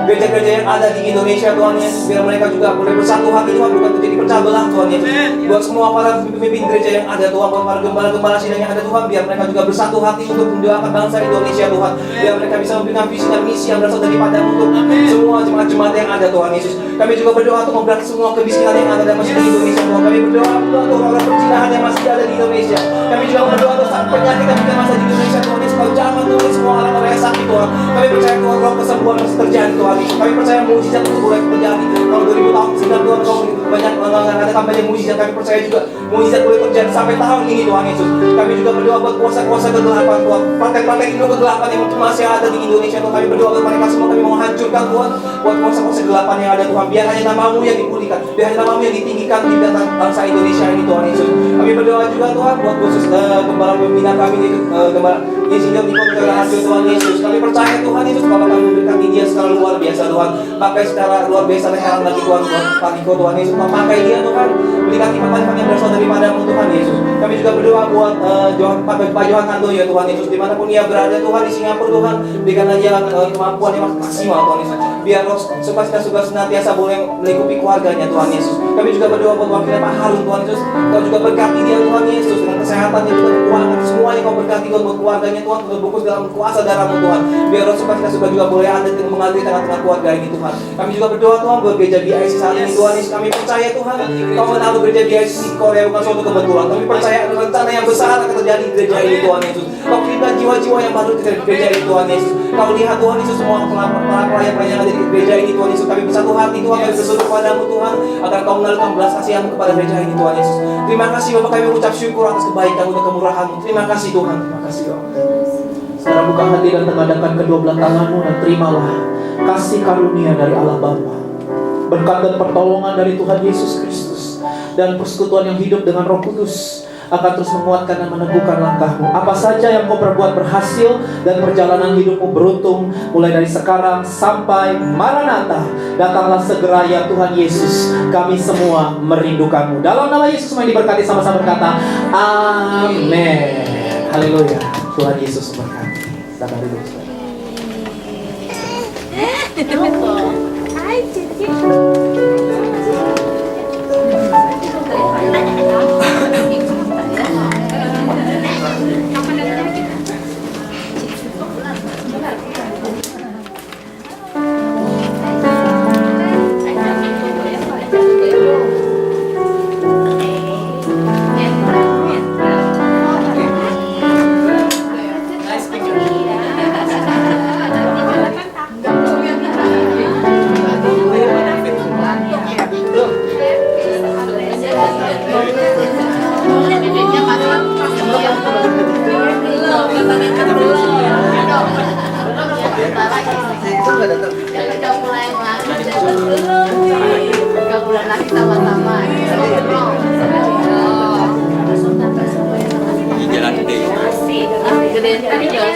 gereja-gereja yang ada di Indonesia Tuhan Yesus, biar mereka juga boleh bersatu hati Tuhan, bukan terjadi pecah belah Tuhan Yesus. Buat semua para pemimpin gereja yang ada Tuhan, buat para gembala-gembala sidang yang ada Tuhan, biar mereka juga bersatu hati untuk mendoakan bangsa Indonesia Tuhan, biar mereka bisa memberikan visi dan misi yang berasal daripada untuk semua jemaat-jemaat yang ada Tuhan Yesus. Kami juga berdoa untuk memberantas semua kemiskinan yang ada dan masih di Indonesia Tuhan. Kami berdoa untuk orang-orang perzinahan yang masih ada di Indonesia. Kami juga berdoa untuk penyakit yang tidak masih di Indonesia Tuhan Yesus. Kau jangan Tuhan semua orang-orang yang sakit Tuhan. Kami percaya Tuhan roh kesembuhan masih terjadi Tuhan Yesus. Kami percaya mujizat itu boleh terjadi. Kalau 2000 tahun sudah Tuhan kau banyak mengadakan banyak mujizat. Kami percaya juga mujizat boleh terjadi sampai tahun ini Tuhan Yesus. Kami juga berdoa buat kuasa-kuasa kegelapan Tuhan. Praktek-praktek itu kegelapan yang masih ada di Indonesia Tuhan. Kami berdoa buat mereka semua. Kami mau hancurkan Tuhan buat kuasa-kuasa kegelapan yang ada Tuhan. Biar hanya nama-Mu yang dipulihkan, biar hanya nama-Mu yang ditinggikan di dalam bangsa Indonesia ini Tuhan Yesus. Kami berdoa juga Tuhan buat khusus gembala pembina kami itu gembala Insinyur Niko Hasil Tuhan Yesus. Kami percaya Tuhan Yesus Bapak kami memberkati dia secara luar biasa Tuhan. Pakai secara luar biasa sekarang lagi Tuhan Pak Niko Tuhan Yesus. Pakai dia Tuhan, berikan hikmat yang berasal daripada-Mu Tuhan Yesus. Kami juga berdoa buat Pak Johan Handoyo Tuhan Yesus, dimanapun dia berada Tuhan, di Singapura Tuhan, berikanlah dia kemampuan yang maksimal Tuhan Yesus. Biar roh sukacita senantiasa boleh melingkupi keluarganya Tuhan Yesus. Kami juga berdoa buat wakilnya Pak Harun Tuhan Yesus. Kau juga berkati dia Tuhan Yesus dengan kesehatannya juga keuangan semuanya Kau berkati Tuhan buat keluarganya Tuhan, terbungkus dalam kuasa darah-Mu Tuhan. Biar roh sukacita juga boleh ada yang mengalir tengah-tengah keluarga ini Tuhan. Kami juga berdoa Tuhan buat gereja BIC saat ini Tuhan Yesus. Kami percaya Tuhan Kau menaruh gereja BIC di Korea bukan suatu kebetulan. Kami percaya rencana yang besar akan terjadi di gereja ini Tuhan Yesus. Kau kirimkan jiwa-jiwa yang baru di gereja ini Tuhan Yesus. Kau lihat Tuhan Yesus semua pelayan-pelayan yang ada di gereja ini Tuhan Yesus. Kami bersatu hati Tuhan, kami berseru kepadamu Tuhan, agar Kau mengalirkan belas kasihan-Mu kepada gereja ini Tuhan Yesus. Terima kasih Bapak, kami mengucap syukur atas kebaikan-Mu dan kemurahan-Mu. Terima kasih Tuhan. Terima kasih Tuhan. Sekarang buka hati dan tengadakan kedua belah tanganmu dan terimalah kasih karunia dari Allah Bapa, berkat dan pertolongan dari Tuhan Yesus Kristus, dan persekutuan yang hidup dengan Roh Kudus akan terus menguatkan dan meneguhkan langkahmu. Apa saja yang kau perbuat berhasil dan perjalanan hidupmu beruntung mulai dari sekarang sampai Maranatha. Datanglah segera ya Tuhan Yesus. Kami semua merindukanmu. Dalam nama Yesus semua diberkati, sama-sama berkata amin. Haleluya. Tuhan Yesus memberkati. Sabar dulu. Hai, Cici. Jalan gede. Gede tadi jalan